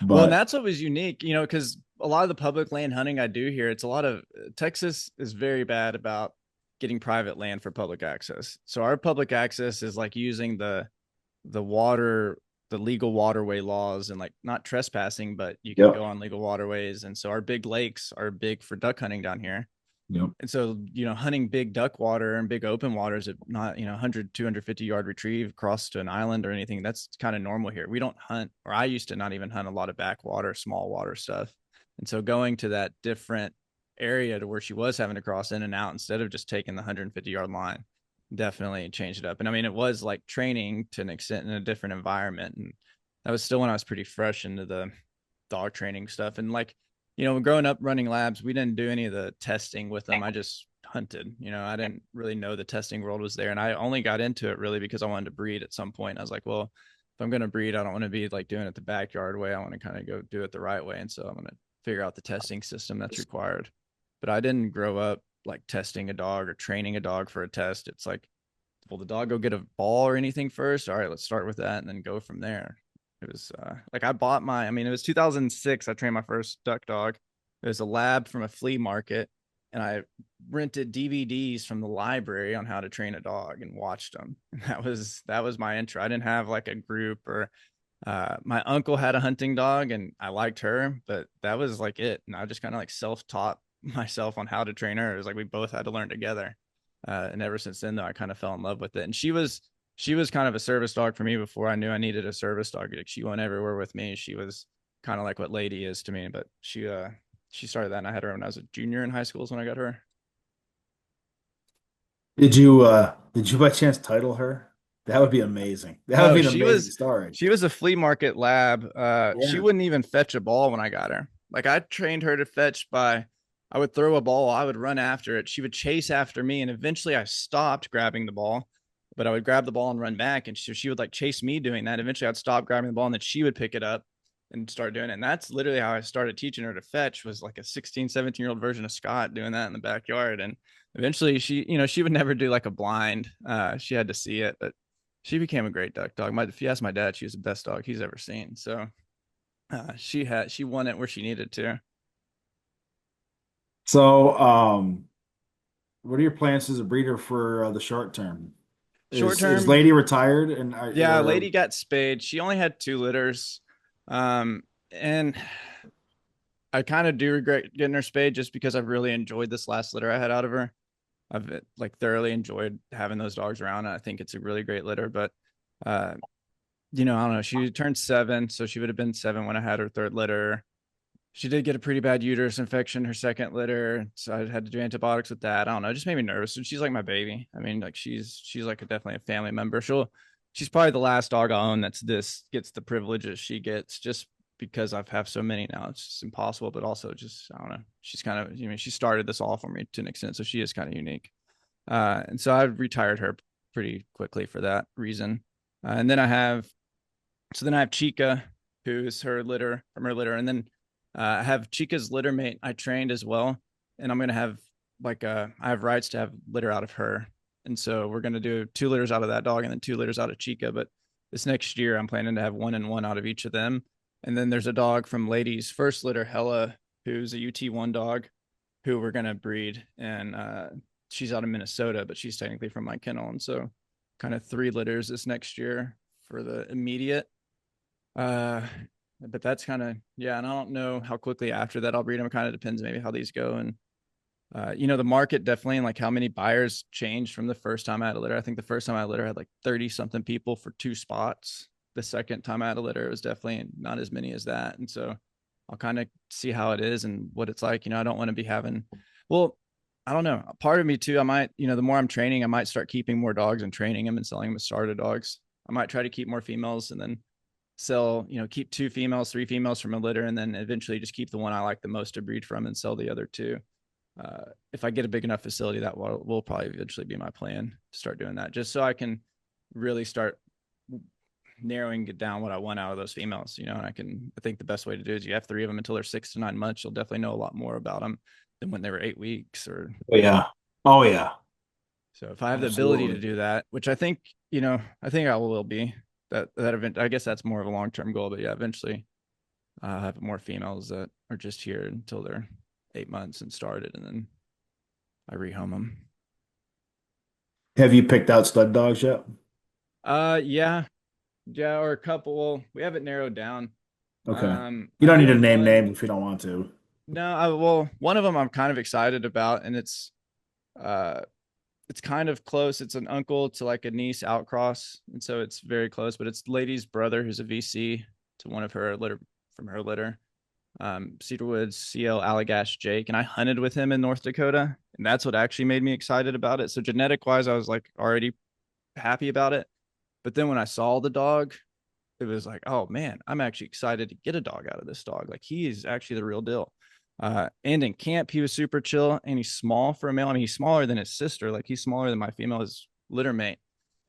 Speaker 2: Well, and
Speaker 1: but
Speaker 2: that's what was unique, because a lot of the public land hunting I do here, it's a lot of Texas is very bad about getting private land for public access. So our public access is like using the water, the legal waterway laws, and like not trespassing, but you can
Speaker 1: yep,
Speaker 2: go on legal waterways. And so our big lakes are big for duck hunting down here.
Speaker 1: yep.
Speaker 2: And so, hunting big duck water and big open waters at not, 100, 250-yard retrieve across to an island or anything, that's kind of normal here. We don't hunt, or I used to not even hunt a lot of backwater, small water stuff. And so going to that different area to where she was having to cross in and out instead of just taking the 150-yard line definitely changed it up. And I mean, it was like training to an extent in a different environment. And that was still when I was pretty fresh into the dog training stuff. And like, growing up running labs, we didn't do any of the testing with them. I just hunted. I didn't really know the testing world was there. And I only got into it really because I wanted to breed at some point. I was like, well, if I'm going to breed, I don't want to be like doing it the backyard way. I want to kind of go do it the right way. And so I'm going to figure out the testing system that's required. But I didn't grow up like testing a dog or training a dog for a test. It's like, will the dog go get a ball or anything first? All right, let's start with that and then go from there. It was like it was 2006. I trained my first duck dog. It was a lab from a flea market, and I rented DVDs from the library on how to train a dog and watched them. And that was my intro. I didn't have like a group or my uncle had a hunting dog and I liked her, but that was like it. And I just kind of like self taught myself on how to train her. It was like we both had to learn together. And ever since then, though, I kind of fell in love with it. And she was kind of a service dog for me before I knew I needed a service dog. Like she went everywhere with me. She was kind of like what Lady is to me, but she started that and I had her when I was a junior in high school is when I got her.
Speaker 1: Did you by chance title her? That would be amazing. That would
Speaker 2: No,
Speaker 1: be an amazing story.
Speaker 2: she was a flea market lab. She
Speaker 1: Yeah.
Speaker 2: wouldn't even fetch a ball when I got her. Like I trained her to fetch by I would throw a ball, I would run after it. She would chase after me, and eventually I stopped grabbing the ball, but I would grab the ball and run back, and she would like chase me doing that. Eventually, I'd stop grabbing the ball, and then she would pick it up and start doing it. And that's literally how I started teaching her to fetch. Was like a 16, 17-year-old version of Scott doing that in the backyard. And eventually, she would never do like a blind. She had to see it, but she became a great duck dog. If you ask my dad, she was the best dog he's ever seen. So she won it where she needed to.
Speaker 1: So, what are your plans as a breeder for the short term?
Speaker 2: Short
Speaker 1: Is
Speaker 2: term,
Speaker 1: Lady retired and
Speaker 2: yeah,
Speaker 1: or
Speaker 2: Lady got spayed. She only had 2 litters. And I kind of do regret getting her spayed just because I've really enjoyed this last litter I had out of her. I've like thoroughly enjoyed having those dogs around. And I think it's a really great litter, but uh, I don't know. She turned 7, so she would have been 7 when I had her third litter. She did get a pretty bad uterus infection her second litter, so I had to do antibiotics with that. I don't know, it just made me nervous. And she's like my baby. I mean, like she's like definitely a family member. She's probably the last dog I own that's this gets the privileges she gets just because I've have so many now. It's just impossible, but also just I don't know. She's kind of she started this all for me to an extent, so she is kind of unique. And so I retired her pretty quickly for that reason. And then I have Chica, who's her litter from her litter, and then I have Chica's litter mate I trained as well, and I'm gonna have I have rights to have litter out of her, and so we're gonna do 2 litters out of that dog and then 2 litters out of Chica. But this next year, I'm planning to have 1 and 1 out of each of them, and then there's a dog from Lady's first litter, Hella, who's a UT1 dog, who we're gonna breed, and she's out of Minnesota, but she's technically from my kennel, and so kind of 3 litters this next year for the immediate. Uh, but that's kind of yeah, and I don't know how quickly after that I'll breed them. It kind of depends maybe how these go, and the market definitely and like how many buyers changed from the first time I had a litter. I think the first time I had a litter I had like 30 something people for 2 spots. The second time I had a litter it was definitely not as many as that, and so I'll kind of see how it is and what it's like. I don't want to be having, well, I don't know. Part of me too, I might, the more I'm training, I might start keeping more dogs and training them and selling them as starter dogs. I might try to keep more females and then sell, keep 2 females, 3 females from a litter, and then eventually just keep the one I like the most to breed from and sell the other two. If I get a big enough facility, that will probably eventually be my plan to start doing that, just so I can really start narrowing it down what I want out of those females. And I think the best way to do is you have 3 of them until they're 6 to 9 months. You'll definitely know a lot more about them than when they were 8 weeks or.
Speaker 1: Oh, yeah. Oh, yeah.
Speaker 2: So if I have the ability to
Speaker 1: Absolutely.
Speaker 2: do that, which I think I will be, that event, I guess that's more of a long-term goal, but yeah, eventually I'll have more females that are just here until they're 8 months and started, and then I rehome them.
Speaker 1: Have you picked out stud dogs yet?
Speaker 2: Yeah, yeah, or a couple. Well, we have it narrowed down.
Speaker 1: Okay. You
Speaker 2: I
Speaker 1: don't
Speaker 2: do
Speaker 1: need to
Speaker 2: have
Speaker 1: name
Speaker 2: one.
Speaker 1: names if you don't want to.
Speaker 2: No, well, one of them I'm kind of excited about, and uh it's kind of close. It's an uncle to like a niece outcross, and so it's very close. But it's lady's brother who's a VC to one of her litter from her litter. Cedarwood's CL Allagash Jake, and I hunted with him in North Dakota, and that's what actually made me excited about it. So genetic wise, I was like already happy about it, but then when I saw the dog, it was like, oh man, I'm actually excited to get a dog out of this dog. Like he is actually the real deal. And in camp, he was super chill and he's small for a male. I mean, he's smaller than his sister. Like he's smaller than my female, his litter mate.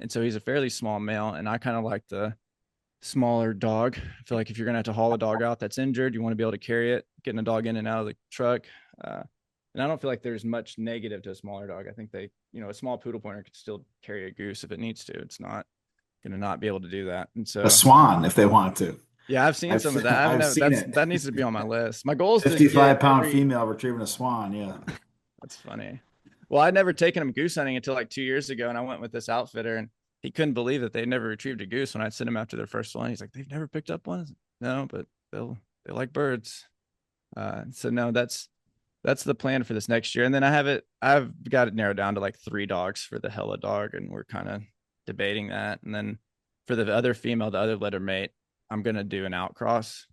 Speaker 2: And so he's a fairly small male. And I kind of like the smaller dog. I feel like if you're going to have to haul a dog out that's injured, you want to be able to carry it, getting a dog in and out of the truck. Uh, and I don't feel like there's much negative to a smaller dog. I think a small poodle pointer could still carry a goose if it needs to. It's not going to not be able to do that. And
Speaker 1: A
Speaker 2: so,
Speaker 1: swan if they want to.
Speaker 2: yeah, I've seen some of that. I haven't
Speaker 1: I've
Speaker 2: know
Speaker 1: seen
Speaker 2: that's
Speaker 1: it.
Speaker 2: that needs to be on my list. My goal is to
Speaker 1: 55
Speaker 2: get
Speaker 1: pound
Speaker 2: every.
Speaker 1: female retrieving a swan. Yeah.
Speaker 2: That's funny. Well, I'd never taken him goose hunting until like 2 years ago, and I went with this outfitter, and he couldn't believe that they'd never retrieved a goose when I'd sent him after their first one. He's like, "They've never picked up one." Like, no, but they like birds. So no, that's the plan for this next year, and then I've got it narrowed down to like 3 dogs for the hella dog, and we're kind of debating that. And then for the other female, the other litter mate, I'm gonna do an outcross,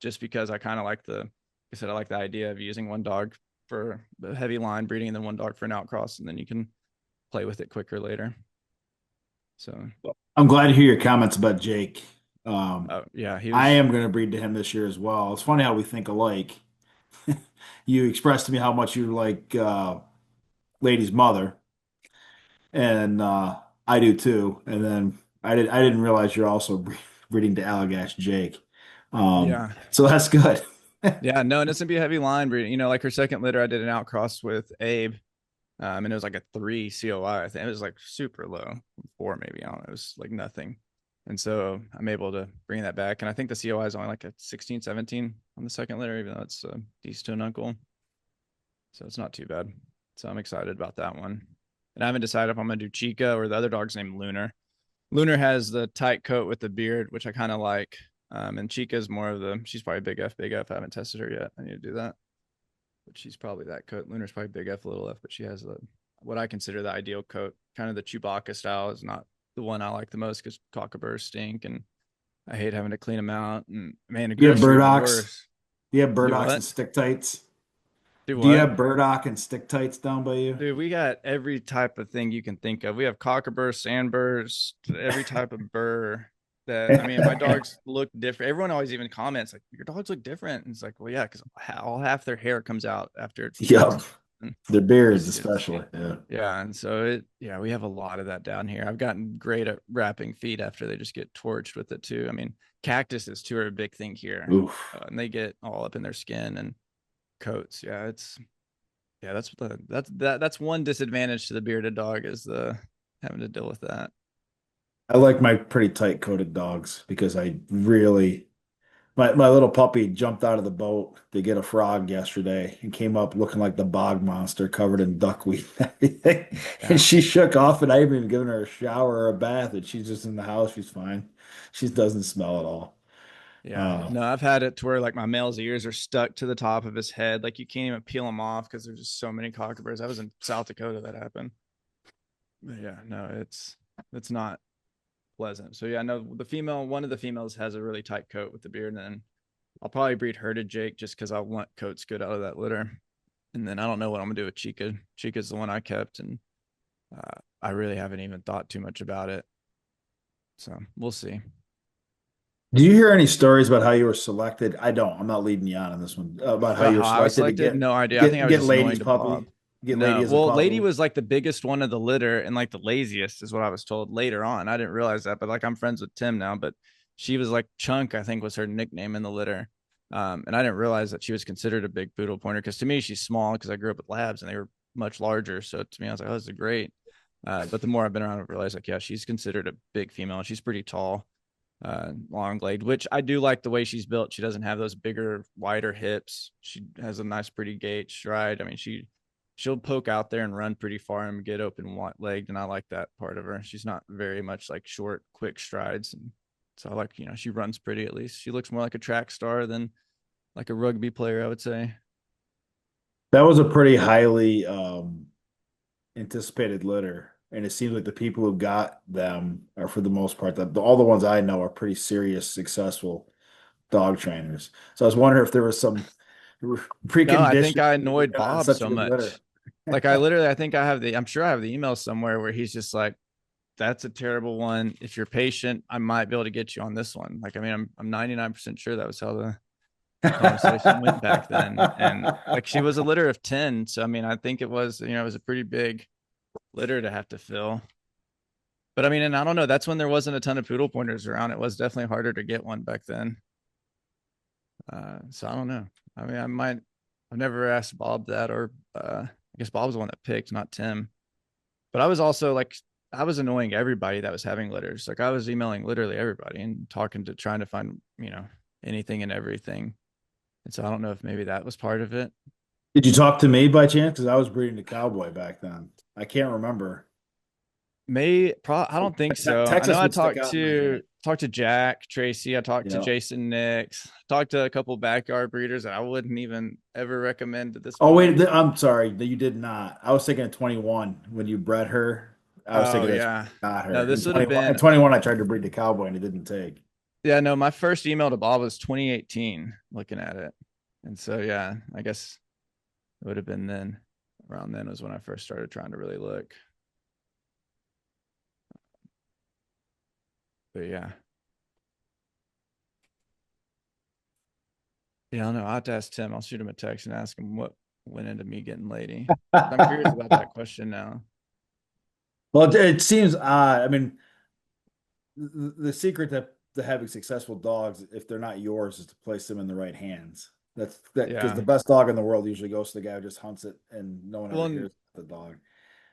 Speaker 2: just because I kind of like like I said, I like the idea of using one dog for the heavy line breeding and then one dog for an outcross, and then you can play with it quicker later. So,
Speaker 1: I'm glad to hear your comments about Jake. Um,
Speaker 2: yeah, he
Speaker 1: I
Speaker 2: was.
Speaker 1: am going to breed to him this year as well. It's funny how we think alike. You expressed to me how much you like Lady's mother, and I do too. And then I didn't realize you're also breeding to Allagash Jake.
Speaker 2: Yeah,
Speaker 1: So that's good.
Speaker 2: yeah, no, and it's gonna be a heavy line breeding. Like her second litter, I did an outcross with Abe. And it was like a 3 COI. I think it was like super low, 4 maybe. I don't know. It was like nothing. And so I'm able to bring that back. And I think the COI is only like a 16, 17 on the second litter, even though it's a decent to an uncle. So it's not too bad. So I'm excited about that one. And I haven't decided if I'm going to do Chica or the other dog's named Lunar. Lunar has the tight coat with the beard, which I kind of like. And Chica's more of she's probably big F, big F. I haven't tested her yet. I need to do that. But she's probably that coat. Lunar's probably big F, little F, but she has what I consider the ideal coat. Kind of the Chewbacca style is not the one I like the most because cockaburs stink and I hate having to clean them out. And man,
Speaker 1: You have
Speaker 2: aggressors are the
Speaker 1: burdocks.
Speaker 2: worst.
Speaker 1: You have
Speaker 2: Do
Speaker 1: burdocks and
Speaker 2: what?
Speaker 1: stick tights.
Speaker 2: Do
Speaker 1: Do you
Speaker 2: what?
Speaker 1: have burdock and stick tights down by you?
Speaker 2: Dude, we got every type of thing you can think of. We have cockaburs, sandburs, every type of burr that, I mean, my dogs look different. Everyone always even comments like, your dogs look different. And it's like, well, yeah, because all half their hair comes out after it's
Speaker 1: Yep.
Speaker 2: dust. And
Speaker 1: Their beards,
Speaker 2: it's
Speaker 1: especially. Yeah.
Speaker 2: yeah. And so yeah, we have a lot of that down here. I've gotten great at wrapping feet after they just get torched with it too. I mean, cactuses too are a big thing here.
Speaker 1: Oof.
Speaker 2: And they get all up in their skin and coats. Yeah, yeah, that's one disadvantage to the bearded dog is the having to deal with that.
Speaker 1: I like my pretty tight coated dogs because I really my little puppy jumped out of the boat to get a frog yesterday and came up looking like the bog monster covered in duckweed and everything. And
Speaker 2: Yeah.
Speaker 1: she shook off and I haven't even given her a shower or a bath and she's just in the house. She's fine. She doesn't smell at all.
Speaker 2: Yeah.
Speaker 1: Uh,
Speaker 2: No, I've had it to where like my male's ears are stuck to the top of his head. Like you can't even peel them off because there's just so many cockaburs. I was in South Dakota that happened. But yeah, no, it's not pleasant. So yeah, no, one of the females has a really tight coat with the beard, and then I'll probably breed her to Jake just because I want coats good out of that litter. And then I don't know what I'm gonna do with Chica. Chica's the one I kept, and I really haven't even thought too much about it. So we'll see.
Speaker 1: Do you hear any stories about how you were selected? I don't. I'm not leading you on this one. About how
Speaker 2: About
Speaker 1: you were
Speaker 2: how I was
Speaker 1: selected to
Speaker 2: selected?
Speaker 1: get
Speaker 2: No idea. I think
Speaker 1: get
Speaker 2: I was
Speaker 1: get
Speaker 2: just
Speaker 1: Lady's
Speaker 2: annoying to
Speaker 1: puppy,
Speaker 2: Bob.
Speaker 1: get Lady
Speaker 2: No,
Speaker 1: as a
Speaker 2: well, Lady
Speaker 1: puppy.
Speaker 2: was like the biggest one of the litter and like the laziest is what I was told later on. I didn't realize that, but like I'm friends with Tim now, but she was like Chunk, I think was her nickname in the litter. And I didn't realize that she was considered a big poodle pointer because to me she's small because I grew up with labs and they were much larger. So to me, I was like, oh, this is great. But the more I've been around, I've realized like, yeah, she's considered a big female. She's pretty tall, long legged, which I do like the way she's built. She doesn't have those bigger, wider hips. She has a nice, pretty gait stride. I mean, she'll poke out there and run pretty far and get open legged, and I like that part of her. She's not very much like short, quick strides, and so I like she runs pretty at least. She looks more like a track star than like a rugby player, I would say.
Speaker 1: That was a pretty highly anticipated litter, and it seems like the people who got them are, for the most part, that all the ones I know are pretty serious, successful dog trainers. So I was wondering if there was some
Speaker 2: No, I think
Speaker 1: precondition
Speaker 2: I
Speaker 1: to
Speaker 2: annoyed
Speaker 1: get on
Speaker 2: Bob
Speaker 1: such a
Speaker 2: so
Speaker 1: good
Speaker 2: much.
Speaker 1: litter.
Speaker 2: Like I literally, I think I have I'm sure I have the email somewhere where he's just like, that's a terrible one. If you're patient, I might be able to get you on this one. Like, I mean, I'm 99% sure that was how the conversation went back then. And like, she was a litter of 10. So, I mean, I think it was, it was a pretty big litter to have to fill. But I mean, and I don't know, that's when there wasn't a ton of poodle pointers around. It was definitely harder to get one back then. So I don't know. I mean, I've never asked Bob that, or I guess Bob was the one that picked, not Tim. But I was also like, I was annoying everybody that was having litters. Like I was emailing literally everybody and talking to trying to find, anything and everything. And so I don't know if maybe that was part of it.
Speaker 1: Did you talk to me by chance? Because I was breeding a cowboy back then. I can't remember.
Speaker 2: I don't think so. I know
Speaker 1: Texas
Speaker 2: I
Speaker 1: would stick out in my head.
Speaker 2: talked to Jack Tracy. I talked to
Speaker 1: Yeah.
Speaker 2: Jason Nix. Talked to a couple backyard breeders that I wouldn't even ever recommend at this
Speaker 1: Oh wait,
Speaker 2: point.
Speaker 1: I'm sorry. No, you did not. I was thinking of 21 when you bred her. I was
Speaker 2: Oh
Speaker 1: thinking that's
Speaker 2: yeah.
Speaker 1: not
Speaker 2: No,
Speaker 1: her. And
Speaker 2: this would have
Speaker 1: 21,
Speaker 2: been
Speaker 1: and 21, I tried to breed the cowboy and it didn't take.
Speaker 2: yeah, no, my first email to Bob was 2018 looking at it. And so yeah, I guess it would have been then. Around then was when I first started trying to really look. But yeah. Yeah, I don't know. I'll have to ask Tim. I'll shoot him a text and ask him what went into me getting lady. I'm curious about that question now.
Speaker 1: Well, it seems odd. I mean, the secret to having successful dogs, if they're not yours, is to place them in the right hands. That's that because the
Speaker 2: Yeah.
Speaker 1: best dog in the world usually goes to the guy who just hunts it and no one
Speaker 2: Well,
Speaker 1: ever hears the dog.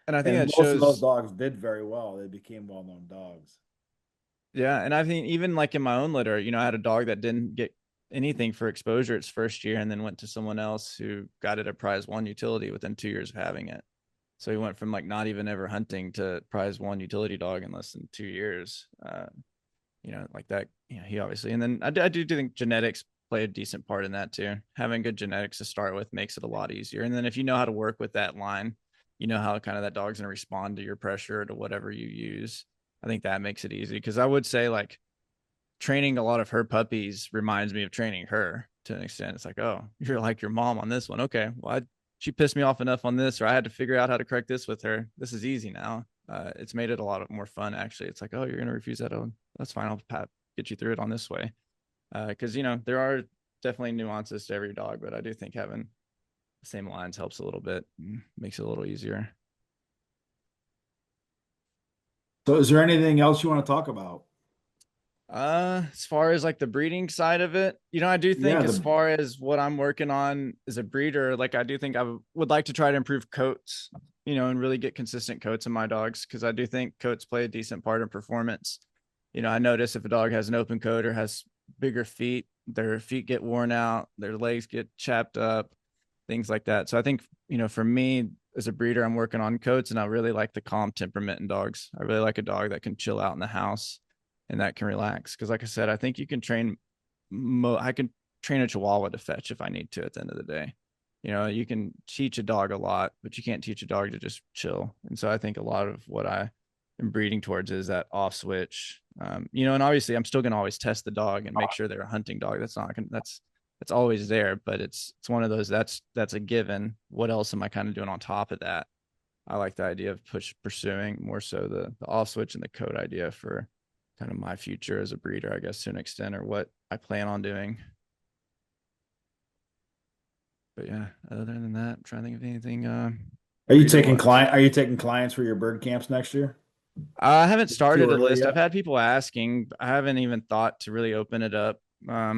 Speaker 2: and I think
Speaker 1: And
Speaker 2: that
Speaker 1: most of those
Speaker 2: shows,
Speaker 1: dogs did very well. They became well-known dogs.
Speaker 2: yeah. And I think even like in my own litter, I had a dog that didn't get anything for exposure its first year and then went to someone else who got it a prize one utility within 2 years of having it. So he went from like not even ever hunting to prize one utility dog in less than 2 years. Like that, he obviously, and then I do think genetics play a decent part in that too. Having good genetics to start with makes it a lot easier. And then if you know how to work with that line, you know how kind of that dog's going to respond to your pressure or to whatever you use. I think that makes it easy. Cause I would say like training a lot of her puppies reminds me of training her to an extent. It's like, oh, you're like your mom on this one. Okay. Well, she pissed me off enough on this, or I had to figure out how to correct this with her. This is easy now. It's made it a lot more fun, actually. It's like, oh, you're going to refuse that. Oh, that's fine. I'll get you through it on this way. Because, there are definitely nuances to every dog, but I do think having the same lines helps a little bit, makes it a little easier.
Speaker 1: So, is there anything else you want to talk about?
Speaker 2: As far as like the breeding side of it, I do
Speaker 1: Yeah,
Speaker 2: think as far as what I'm working on as a breeder, like I do think would like to try to improve coats, and really get consistent coats in my dogs because I do think coats play a decent part in performance. I notice if a dog has an open coat or has bigger feet, their feet get worn out, their legs get chapped up, things like that. So I think, for me as a breeder, I'm working on coats and I really like the calm temperament in dogs. I really like a dog that can chill out in the house and that can relax. Cause like I said, I think you can I can train a Chihuahua to fetch if I need to at the end of the day. You can teach a dog a lot, but you can't teach a dog to just chill. And so I think a lot of what I am breeding towards is that off switch, And obviously I'm still going to always test the dog and make sure they're a hunting dog. That's always there, but it's one of those that's a given. What else am I kind of doing on top of that? I like the idea of pursuing more so the off switch and the code idea for kind of my future as a breeder, I guess, to an extent, or what I plan on doing. But yeah, other than that, I'm trying to think of anything breeder wise.
Speaker 1: Are you taking clients for your bird camps next year?
Speaker 2: I haven't
Speaker 1: Is it too
Speaker 2: started a
Speaker 1: early
Speaker 2: list. I've
Speaker 1: yet?
Speaker 2: had people asking. I haven't even thought to really open it up. I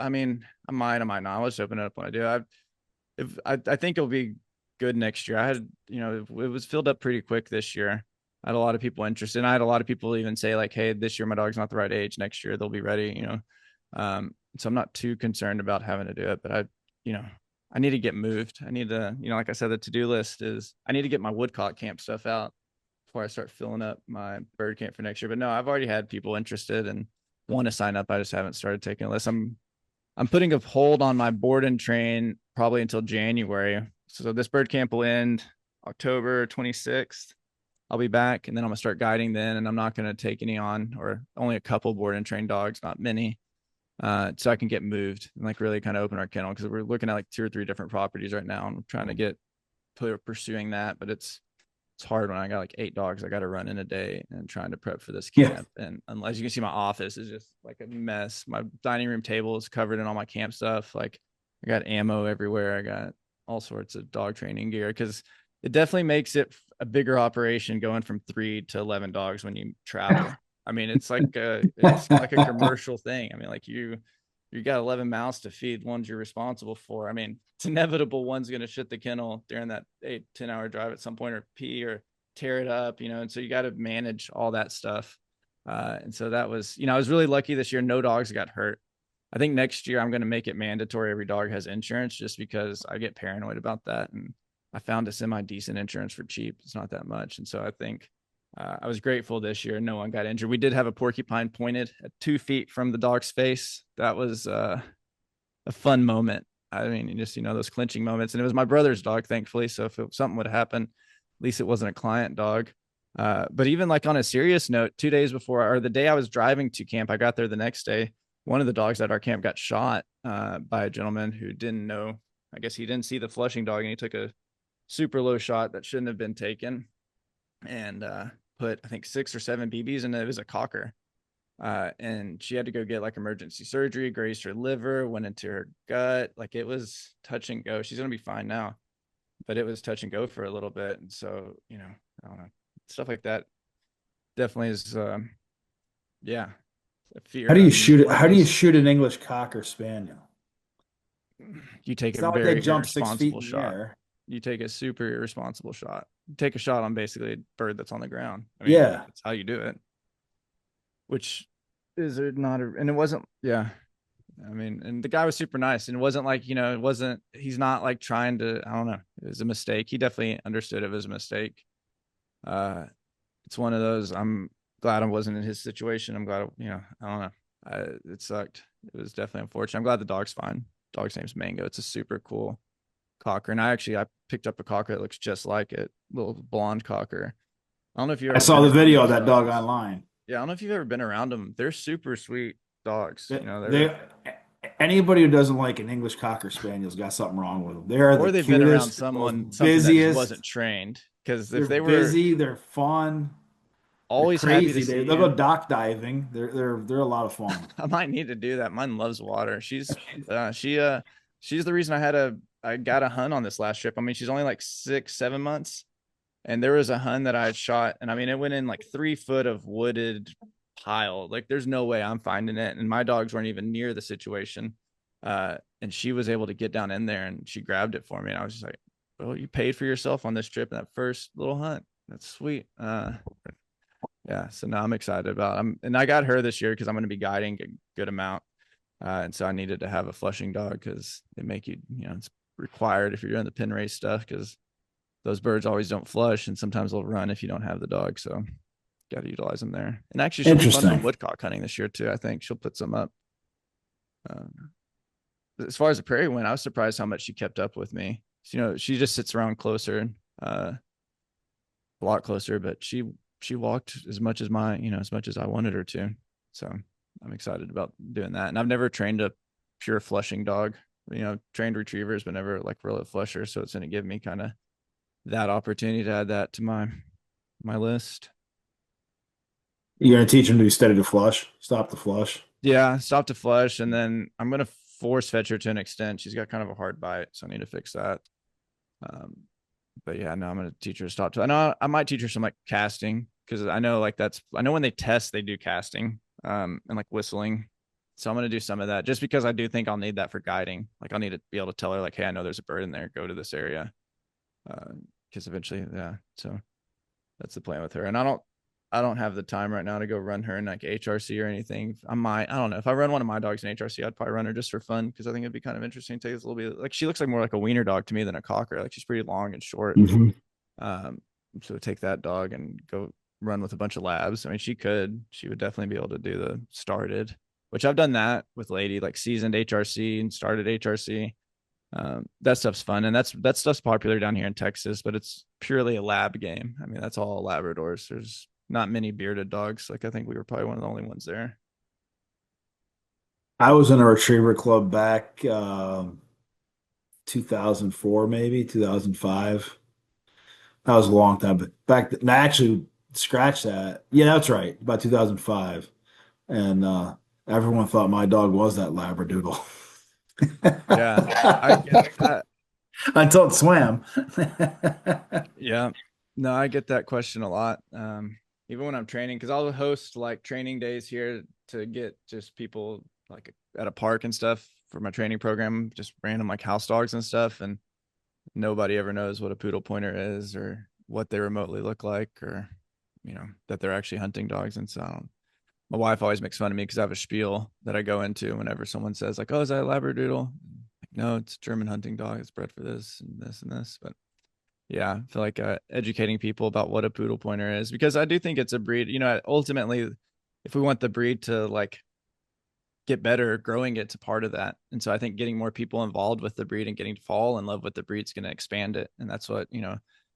Speaker 2: mean, I might not. Let's open it up when I do. I think it'll be good next year. I had, it was filled up pretty quick this year. I had a lot of people interested. And I had a lot of people even say like, "Hey, this year my dog's not the right age. Next year they'll be ready." So I'm not too concerned about having to do it. But you know, I need to get moved. I need to, like I said, the to-do list is I need to get my woodcock camp stuff out before I start filling up my bird camp for next year. But no, I've already had people interested and want to sign up. I just haven't started taking a list. I'm putting a hold on my board and train probably until January. So this bird camp will end October 26th. I'll be back and then I'm gonna start guiding then, and I'm not gonna take any on, or only a couple board and train dogs, not many. So I can get moved and like really kind of open our kennel, because we're looking at like 2 or 3 different properties right now and we're trying to get pursuing that, but it's hard when I got like 8 dogs I got to run in a day and trying to prep for this
Speaker 1: Yeah.
Speaker 2: camp. And unless you can see, my office is just like a mess. My dining room table is covered in all my camp stuff. Like I got ammo everywhere. I got all sorts of dog training gear, because it definitely makes it a bigger operation going from 3 to 11 dogs when you travel. I mean, it's like a commercial thing. I mean, like you got 11 mouths to feed, ones you're responsible for. I mean, it's inevitable one's going to shit the kennel during that 8-10 hour drive at some point, or pee or tear it up, and so you got to manage all that stuff. And so that was, I was really lucky this year. No dogs got hurt. I think next year I'm going to make it mandatory every dog has insurance, just because I get paranoid about that. And I found a semi decent insurance for cheap. It's not that much. And so I think I was grateful this year no one got injured. We did have a porcupine pointed at 2 feet from the dog's face. That was a fun moment. I mean, just, those clinching moments. And it was my brother's dog, thankfully. So if something would happen, at least it wasn't a client dog. But even like on a serious note, 2 days before, or the day I was driving to camp, I got there the next day. One of the dogs at our camp got shot by a gentleman who didn't know. I guess he didn't see the flushing dog, and he took a super low shot that shouldn't have been taken, and put, I think, 6 or 7 BBs, and it was a cocker. And she had to go get like emergency surgery, grazed her liver, went into her gut. Like it was touch and go. She's going to be fine now, but it was touch and go for a little bit. And so, I don't know, stuff like that definitely is, yeah, a
Speaker 1: How
Speaker 2: fear
Speaker 1: do you
Speaker 2: I'm
Speaker 1: shoot it? How do you
Speaker 2: always,
Speaker 1: shoot an English cocker spaniel?
Speaker 2: you take
Speaker 1: It's
Speaker 2: a
Speaker 1: not like they
Speaker 2: very
Speaker 1: jump 6 feet
Speaker 2: irresponsible
Speaker 1: in the
Speaker 2: shot.
Speaker 1: air.
Speaker 2: You take a super irresponsible shot. You take a shot on basically a bird that's on the ground. I mean,
Speaker 1: Yeah.
Speaker 2: that's how you do it, which is not and it wasn't, yeah. I mean, and the guy was super nice, and it wasn't like, he's not like trying to, I don't know, it was a mistake. He definitely understood it was a mistake. Uh, it's one of those, I'm glad I wasn't in his situation. I'm glad, I don't know. It sucked. It was definitely unfortunate. I'm glad the dog's fine. Dog's name's Mango. It's a super cool cocker. And I picked up a cocker that looks just like it, little blonde cocker. I don't know if you've
Speaker 1: I
Speaker 2: ever
Speaker 1: saw
Speaker 2: been
Speaker 1: the
Speaker 2: around
Speaker 1: video of
Speaker 2: those
Speaker 1: that dog
Speaker 2: dogs.
Speaker 1: online.
Speaker 2: Yeah, I don't know if you've ever been around them. They're super sweet dogs.
Speaker 1: They,
Speaker 2: They're,
Speaker 1: they anybody who doesn't like an English Cocker Spaniel's got something wrong with them. They are the
Speaker 2: or they've been around
Speaker 1: cutest, most
Speaker 2: something that just
Speaker 1: busiest.
Speaker 2: wasn't trained. Because
Speaker 1: They're
Speaker 2: if they were
Speaker 1: busy. They're fun. They're
Speaker 2: always happy to
Speaker 1: crazy.
Speaker 2: see
Speaker 1: They'll go
Speaker 2: you,
Speaker 1: dock diving. They're a lot of fun.
Speaker 2: I might need to do that. Mine loves water. She's the reason I got a hun on this last trip. I mean, she's only like 6, 7 months, and there was a hun that I had shot, and I mean, it went in like 3 foot of wooded pile. Like, there's no way I'm finding it, and my dogs weren't even near the situation. And she was able to get down in there, and she grabbed it for me, and I was just like, "Well, you paid for yourself on this trip and that first little hunt. That's sweet." Yeah, so now I'm excited about. And I got her this year because I'm going to be guiding a good amount, and so I needed to have a flushing dog because they make you, it's required if you're doing the pin race stuff, because those birds always don't flush, and sometimes they'll run if you don't have the dog. So got to utilize them there. And actually, she'll be fun for
Speaker 1: Interesting.
Speaker 2: woodcock hunting this year too. I think she'll put some up. As far as the prairie went, I was surprised how much she kept up with me. She just sits around closer, a lot closer, but she walked as much as as much as I wanted her to. So I'm excited about doing that. And I've never trained a pure flushing dog, trained retrievers, but never like real flusher. So it's going to give me kind of that opportunity to add that to my list.
Speaker 1: You're gonna teach him to be steady to flush, stop the flush.
Speaker 2: Yeah, stop to flush, and then I'm gonna force fetch her to an extent. She's got kind of a hard bite, so I need to fix that. Um, but yeah, no, I'm gonna teach her to stop. I know I might teach her some like casting because I know like I know when they test they do casting, and like whistling. So I'm gonna do some of that just because I do think I'll need that for guiding. Like I'll need to be able to tell her like, hey, I know there's a bird in there. Go to this area. Because eventually, yeah. So that's the plan with her. And I don't have the time right now to go run her in like HRC or anything. I don't know. If I run one of my dogs in HRC, I'd probably run her just for fun because I think it'd be kind of interesting to take this little bit. Like she looks like more like a wiener dog to me than a cocker. Like she's pretty long and short.
Speaker 1: Hmm.
Speaker 2: Um, so take that dog and go run with a bunch of labs. I mean, she would definitely be able to do the started, which I've done that with Lady, like seasoned HRC and started HRC. That stuff's fun, and that stuff's popular down here in Texas, but it's purely a lab game. I mean, that's all Labradors. There's not many bearded dogs. Like I think we were probably one of the only ones there.
Speaker 1: I was in a retriever club back 2004, maybe 2005. That was a long time, but back then, I actually scratched that. Yeah, that's right, about 2005. And everyone thought my dog was that Labradoodle
Speaker 2: Yeah, I get that.
Speaker 1: until it swam.
Speaker 2: Yeah, no, I get that question a lot. Even when I'm training, because I'll host like training days here to get just people like at a park and stuff for my training program, just random like house dogs and stuff, and nobody ever knows what a poodle pointer is or what they remotely look like or that they're actually hunting dogs. And so my wife always makes fun of me because I have a spiel that I go into whenever someone says like, oh, is that a Labradoodle? Like, no, it's a German hunting dog. It's bred for this and this and this. But yeah, I feel like educating people about what a poodle pointer is because I do think it's a breed. Ultimately, if we want the breed to like get better, growing it's a part of that. And so I think getting more people involved with the breed and getting to fall in love with the breed's going to expand it. And that's what,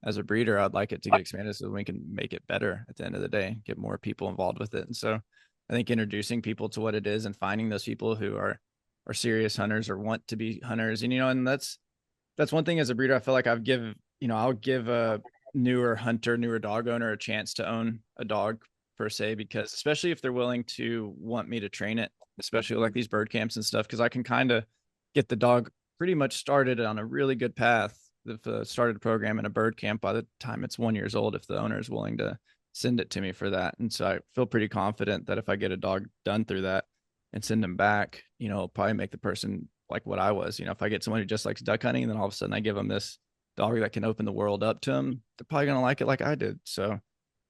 Speaker 2: as a breeder, I'd like it to get expanded so we can make it better at the end of the day, get more people involved with it. And so I think introducing people to what it is and finding those people who are serious hunters or want to be hunters. And that's one thing as a breeder, I feel like I'll give a newer dog owner a chance to own a dog per se, because especially if they're willing to want me to train it, especially like these bird camps and stuff, because I can kind of get the dog pretty much started on a really good path. If started a program in a bird camp by the time it's 1 year old, if the owner is willing to send it to me for that. And so I feel pretty confident that if I get a dog done through that and send them back, it'll probably make the person like what I was. If I get someone who just likes duck hunting, and then all of a sudden I give them this dog that can open the world up to them, they're probably going to like it like I did. So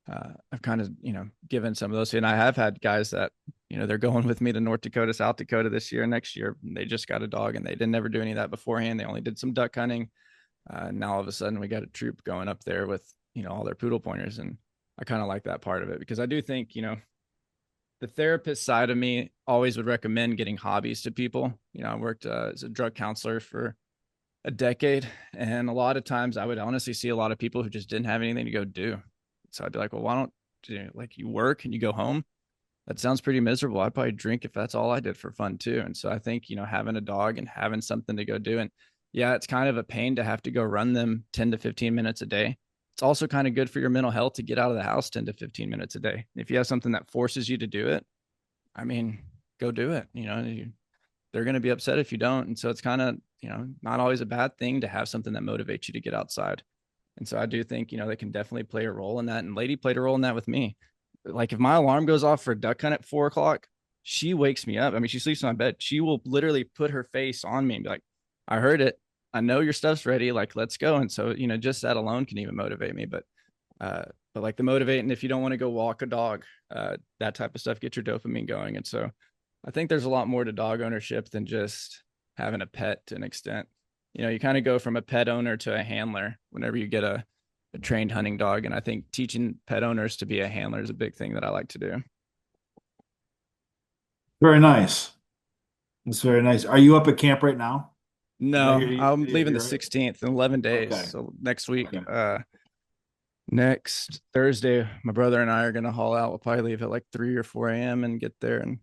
Speaker 2: I've kind of, given some of those. And I have had guys that, they're going with me to North Dakota, South Dakota this year, next year. They just got a dog and they didn't never do any of that beforehand. They only did some duck hunting. Now all of a sudden we got a troop going up there with, all their poodle pointers. And I kind of like that part of it because I do think, the therapist side of me always would recommend getting hobbies to people. I worked as a drug counselor for a decade, and a lot of times I would honestly see a lot of people who just didn't have anything to go do. So I'd be like, well, why don't you work and you go home? That sounds pretty miserable. I'd probably drink if that's all I did for fun too. And so I think, having a dog and having something to go do. And yeah, it's kind of a pain to have to go run them 10 to 15 minutes a day. It's also kind of good for your mental health to get out of the house 10 to 15 minutes a day. If you have something that forces you to do it, I mean, go do it. They're going to be upset if you don't. And so it's kind of, not always a bad thing to have something that motivates you to get outside. And so I do think, they can definitely play a role in that. And Lady played a role in that with me. Like if my alarm goes off for a duck hunt at 4 o'clock, she wakes me up. I mean, she sleeps in my bed. She will literally put her face on me and be like, I heard it. I know your stuff's ready. Like, let's go. And so, just that alone can even motivate me. But like the motivating, if you don't want to go walk a dog, that type of stuff, get your dopamine going. And so I think there's a lot more to dog ownership than just having a pet to an extent. You kind of go from a pet owner to a handler whenever you get a trained hunting dog. And I think teaching pet owners to be a handler is a big thing that I like to do.
Speaker 1: Very nice. It's very nice. Are you up at camp right now? Did I
Speaker 2: No,
Speaker 1: hear you?
Speaker 2: I'm
Speaker 1: Did I hear
Speaker 2: leaving
Speaker 1: you
Speaker 2: the
Speaker 1: right?
Speaker 2: 16th in 11 days.
Speaker 1: Okay.
Speaker 2: So next week,
Speaker 1: Okay.
Speaker 2: Next Thursday, my brother and I are gonna haul out. We'll probably leave at like 3 or 4 a.m. and get there. And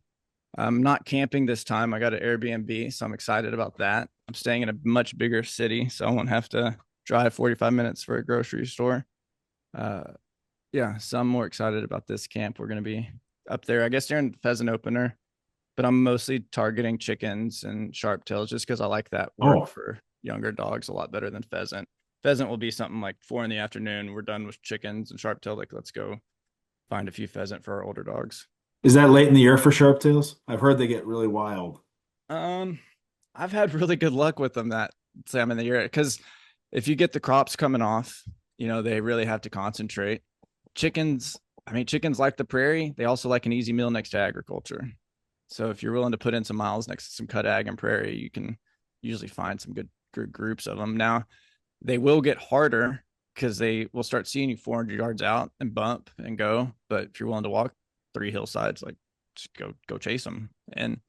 Speaker 2: I'm not camping this time. I got an Airbnb, so I'm excited about that. I'm staying in a much bigger city, so I won't have to drive 45 minutes for a grocery store. Uh, yeah, so I'm more excited about this camp. We're gonna be up there, I guess, during pheasant opener, but I'm mostly targeting chickens and sharp tails just because I like that work
Speaker 1: Oh,
Speaker 2: for younger dogs a lot better than pheasant. Pheasant will be something like 4 in the afternoon. We're done with chickens and sharp tail. Like, let's go find a few pheasant for our older dogs.
Speaker 1: is that late in the year for sharptails? I've heard they get really wild.
Speaker 2: Um, I've had really good luck with them that time in the year because if you get the crops coming off, they really have to concentrate. Chickens, I mean, chickens like the prairie. They also like an easy meal next to agriculture. So if you're willing to put in some miles next to some cut ag and prairie, you can usually find some good groups of them. Now they will get harder because they will start seeing you 400 yards out and bump and go. But if you're willing to walk 3 hillsides, like just go chase them. And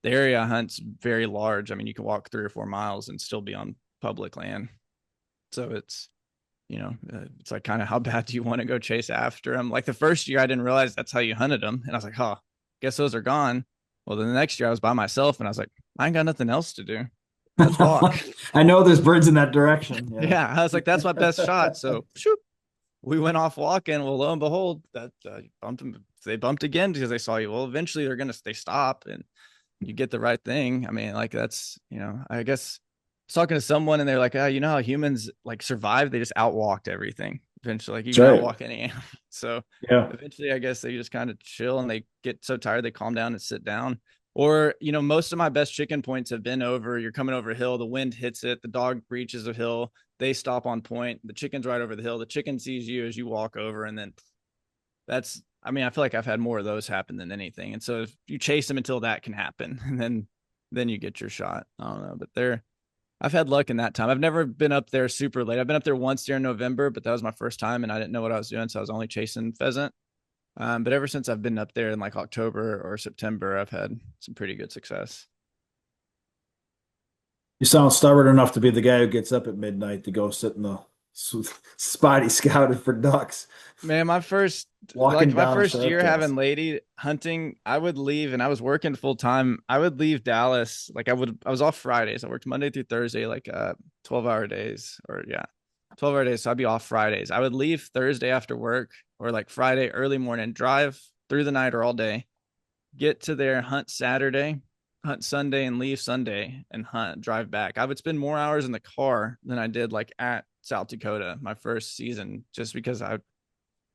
Speaker 2: the area I hunt's very large. I mean, you can walk 3 or 4 miles and still be on public land. So it's like kind of how bad do you want to go chase after them? Like the first year, I didn't realize that's how you hunted them, and I was like, "Oh, guess those are gone." Well, then the next year, I was by myself, and I was like, "I ain't got nothing else to do. Let's walk."
Speaker 1: I know there's birds in that direction. Yeah.
Speaker 2: Yeah, I was like, "That's my best shot." So, shoot, we went off walking. Well, lo and behold, that bumped them. They bumped again because they saw you. Well, eventually, they stop, and you get the right thing. I mean, like that's I guess I was talking to someone and they're like, you know how humans like survive? They just outwalked everything. Eventually, like you
Speaker 1: That's
Speaker 2: can
Speaker 1: right.
Speaker 2: outwalk any animal. So
Speaker 1: Yeah.
Speaker 2: eventually, I guess they just kind of chill and they get so tired they calm down and sit down. Or most of my best chicken points have been over. You're coming over a hill, the wind hits it, the dog reaches a hill, they stop on point, the chicken's right over the hill, the chicken sees you as you walk over, and then that's I mean, I feel like I've had more of those happen than anything. And so if you chase them until that can happen, and then you get your shot. I don't know, but I've had luck in that time. I've never been up there super late. I've been up there once during November, but that was my first time and I didn't know what I was doing, so I was only chasing pheasant. But ever since I've been up there in like October or September, I've had some pretty good success.
Speaker 1: You sound stubborn enough to be the guy who gets up at midnight to go sit in the spotty scouted for ducks,
Speaker 2: Man,
Speaker 1: walking
Speaker 2: my
Speaker 1: down
Speaker 2: first year
Speaker 1: sharptails.
Speaker 2: having lady hunting, I would leave and I was working full time. I would leave Dallas. I was off Fridays. I worked Monday through Thursday, like 12-hour days or yeah, 12-hour days. So I'd be off Fridays. I would leave Thursday after work or like Friday early morning, drive through the night or all day, get to there, hunt Saturday, hunt Sunday and leave Sunday and drive back. I would spend more hours in the car than I did like at South Dakota my first season just because I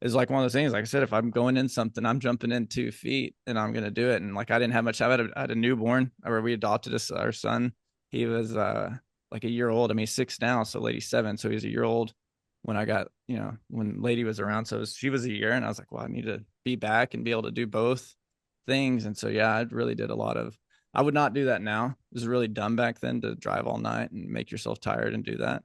Speaker 2: is like one of those things. Like I said, if I'm going in something, I'm jumping in 2 feet and I'm gonna do it. And like I didn't have much. I had a newborn, or we adopted our son. He was like a year old. I mean, he's 6 now, so lady's 7, so he was a year old when I got when lady was around. So she was a year, and I was like, well, I need to be back and be able to do both things. And so yeah, I really did a lot of. I would not do that now. It was really dumb back then to drive all night and make yourself tired and do that.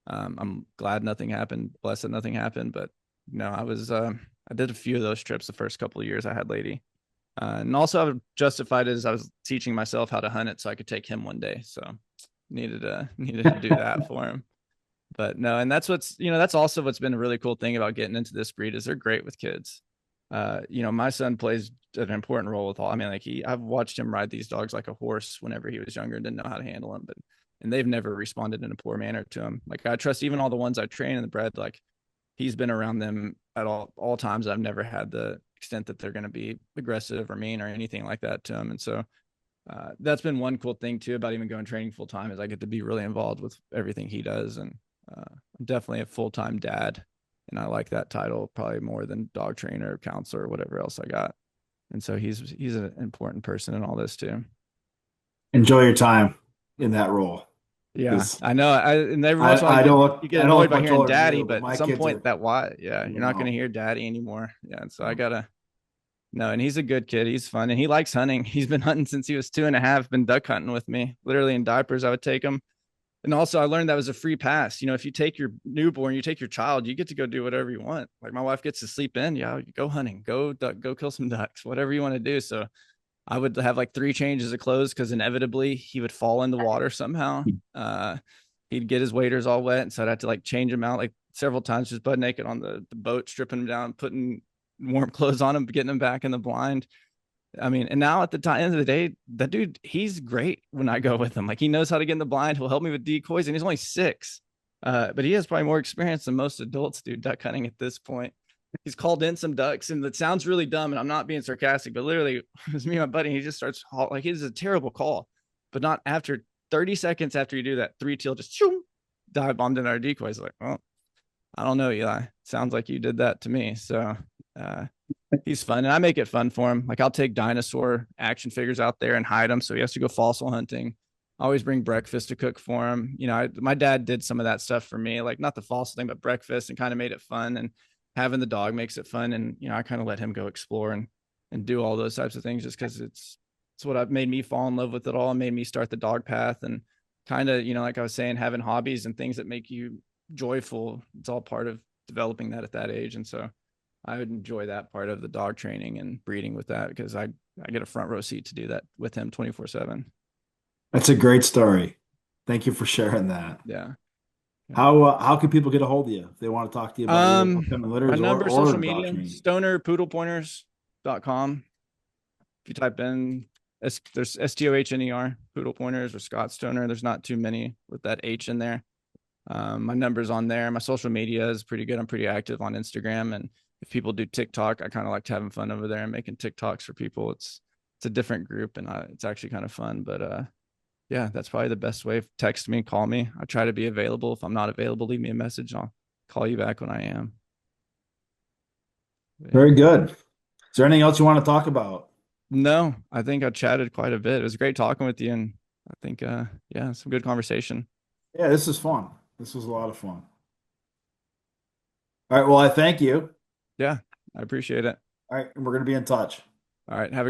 Speaker 2: I'm glad nothing happened. Blessed that nothing happened, but no, I did a few of those trips the first couple of years I had lady. And also I justified it as I was teaching myself how to hunt it so I could take him one day. So needed to do that for him. But no, and that's also what's been a really cool thing about getting into this breed is they're great with kids. My son plays an important role with all. I mean, like I've watched him ride these dogs like a horse whenever he was younger and didn't know how to handle them, and they've never responded in a poor manner to him. Like I trust even all the ones I train in the bred, like he's been around them at all times. I've never had the extent that they're going to be aggressive or mean or anything like that to him. And so that's been one cool thing too about even going training full time is I get to be really involved with everything he does. And I'm definitely a full time dad, and I like that title probably more than dog trainer, counselor, or whatever else I got. And so he's an important person in all this too.
Speaker 1: Enjoy your time in that role
Speaker 2: Yeah,
Speaker 1: because
Speaker 2: I know. And every once in a while you get
Speaker 1: I don't
Speaker 2: annoyed
Speaker 1: look
Speaker 2: by
Speaker 1: much
Speaker 2: hearing
Speaker 1: older than
Speaker 2: daddy,
Speaker 1: you, but
Speaker 2: but at
Speaker 1: my
Speaker 2: some
Speaker 1: kids
Speaker 2: point
Speaker 1: are,
Speaker 2: that why, yeah, you're not going to
Speaker 1: no,
Speaker 2: hear daddy anymore. Yeah. And so I
Speaker 1: no.
Speaker 2: gotta, no, and he's a good kid. He's fun and he likes hunting. He's been hunting since he was 2.5, been duck hunting with me, literally in diapers. I would take him. And also I learned that was a free pass. If you take your newborn, you take your child, you get to go do whatever you want. Like my wife gets to sleep in. Yeah. Go hunting, go kill some ducks, whatever you want to do. So I would have like 3 changes of clothes because inevitably he would fall in the water somehow. He'd get his waders all wet, and so I'd have to like change him out like several times, just butt naked on the boat, stripping him down, putting warm clothes on him, getting him back in the blind. I mean, and now at the end of the day, that dude, he's great when I go with him. Like he knows how to get in the blind. He'll help me with decoys, and he's only 6. But he has probably more experience than most adults do duck hunting at this point. He's called in some ducks, and it sounds really dumb, and I'm not being sarcastic, but literally, it was me and my buddy. He just starts like it is a terrible call, but not after 30 seconds after you do that, three teal just shoom, dive bombed in our decoys. Like, well, I don't know, Eli. Sounds like you did that to me. So uh, he's fun, and I make it fun for him. Like I'll take dinosaur action figures out there and hide them, so he has to go fossil hunting. I always bring breakfast to cook for him. My dad did some of that stuff for me, like not the fossil thing, but breakfast, and kind of made it fun. And having the dog makes it fun. And I kind of let him go explore and do all those types of things, just because it's what I've made me fall in love with it all, and made me start the dog path. And kind of, like I was saying, having hobbies and things that make you joyful, it's all part of developing that at that age. And so I would enjoy that part of the dog training and breeding with that, because I get a front row seat to do that with him 24/7.
Speaker 1: That's a great story. Thank you for sharing that.
Speaker 2: Yeah. Yeah.
Speaker 1: How can people get a hold of you if they want to talk to you about either upcoming
Speaker 2: My
Speaker 1: litters
Speaker 2: number,
Speaker 1: or
Speaker 2: social
Speaker 1: dog
Speaker 2: media,
Speaker 1: training?
Speaker 2: stohnerpudelpointers.com. If you type in there's Stohner poodle pointers or Scott Stoner, there's not too many with that H in there. My number's on there. My social media is pretty good. I'm pretty active on Instagram, and if people do TikTok, I kind of like having fun over there and making TikToks for people. It's a different group, and it's actually kind of fun. But yeah, that's probably the best way. Text me, call me. I try to be available. If I'm not available, leave me a message. And I'll call you back when I am. But yeah.
Speaker 1: Very good. Is there anything else you want to talk about?
Speaker 2: No, I think I chatted quite a bit. It was great talking with you, and I think yeah, some good conversation.
Speaker 1: Yeah, this is fun. This was a lot of fun. All right. Well, I thank you.
Speaker 2: Yeah, I appreciate it.
Speaker 1: All right. And we're going to be in touch.
Speaker 2: All right, have a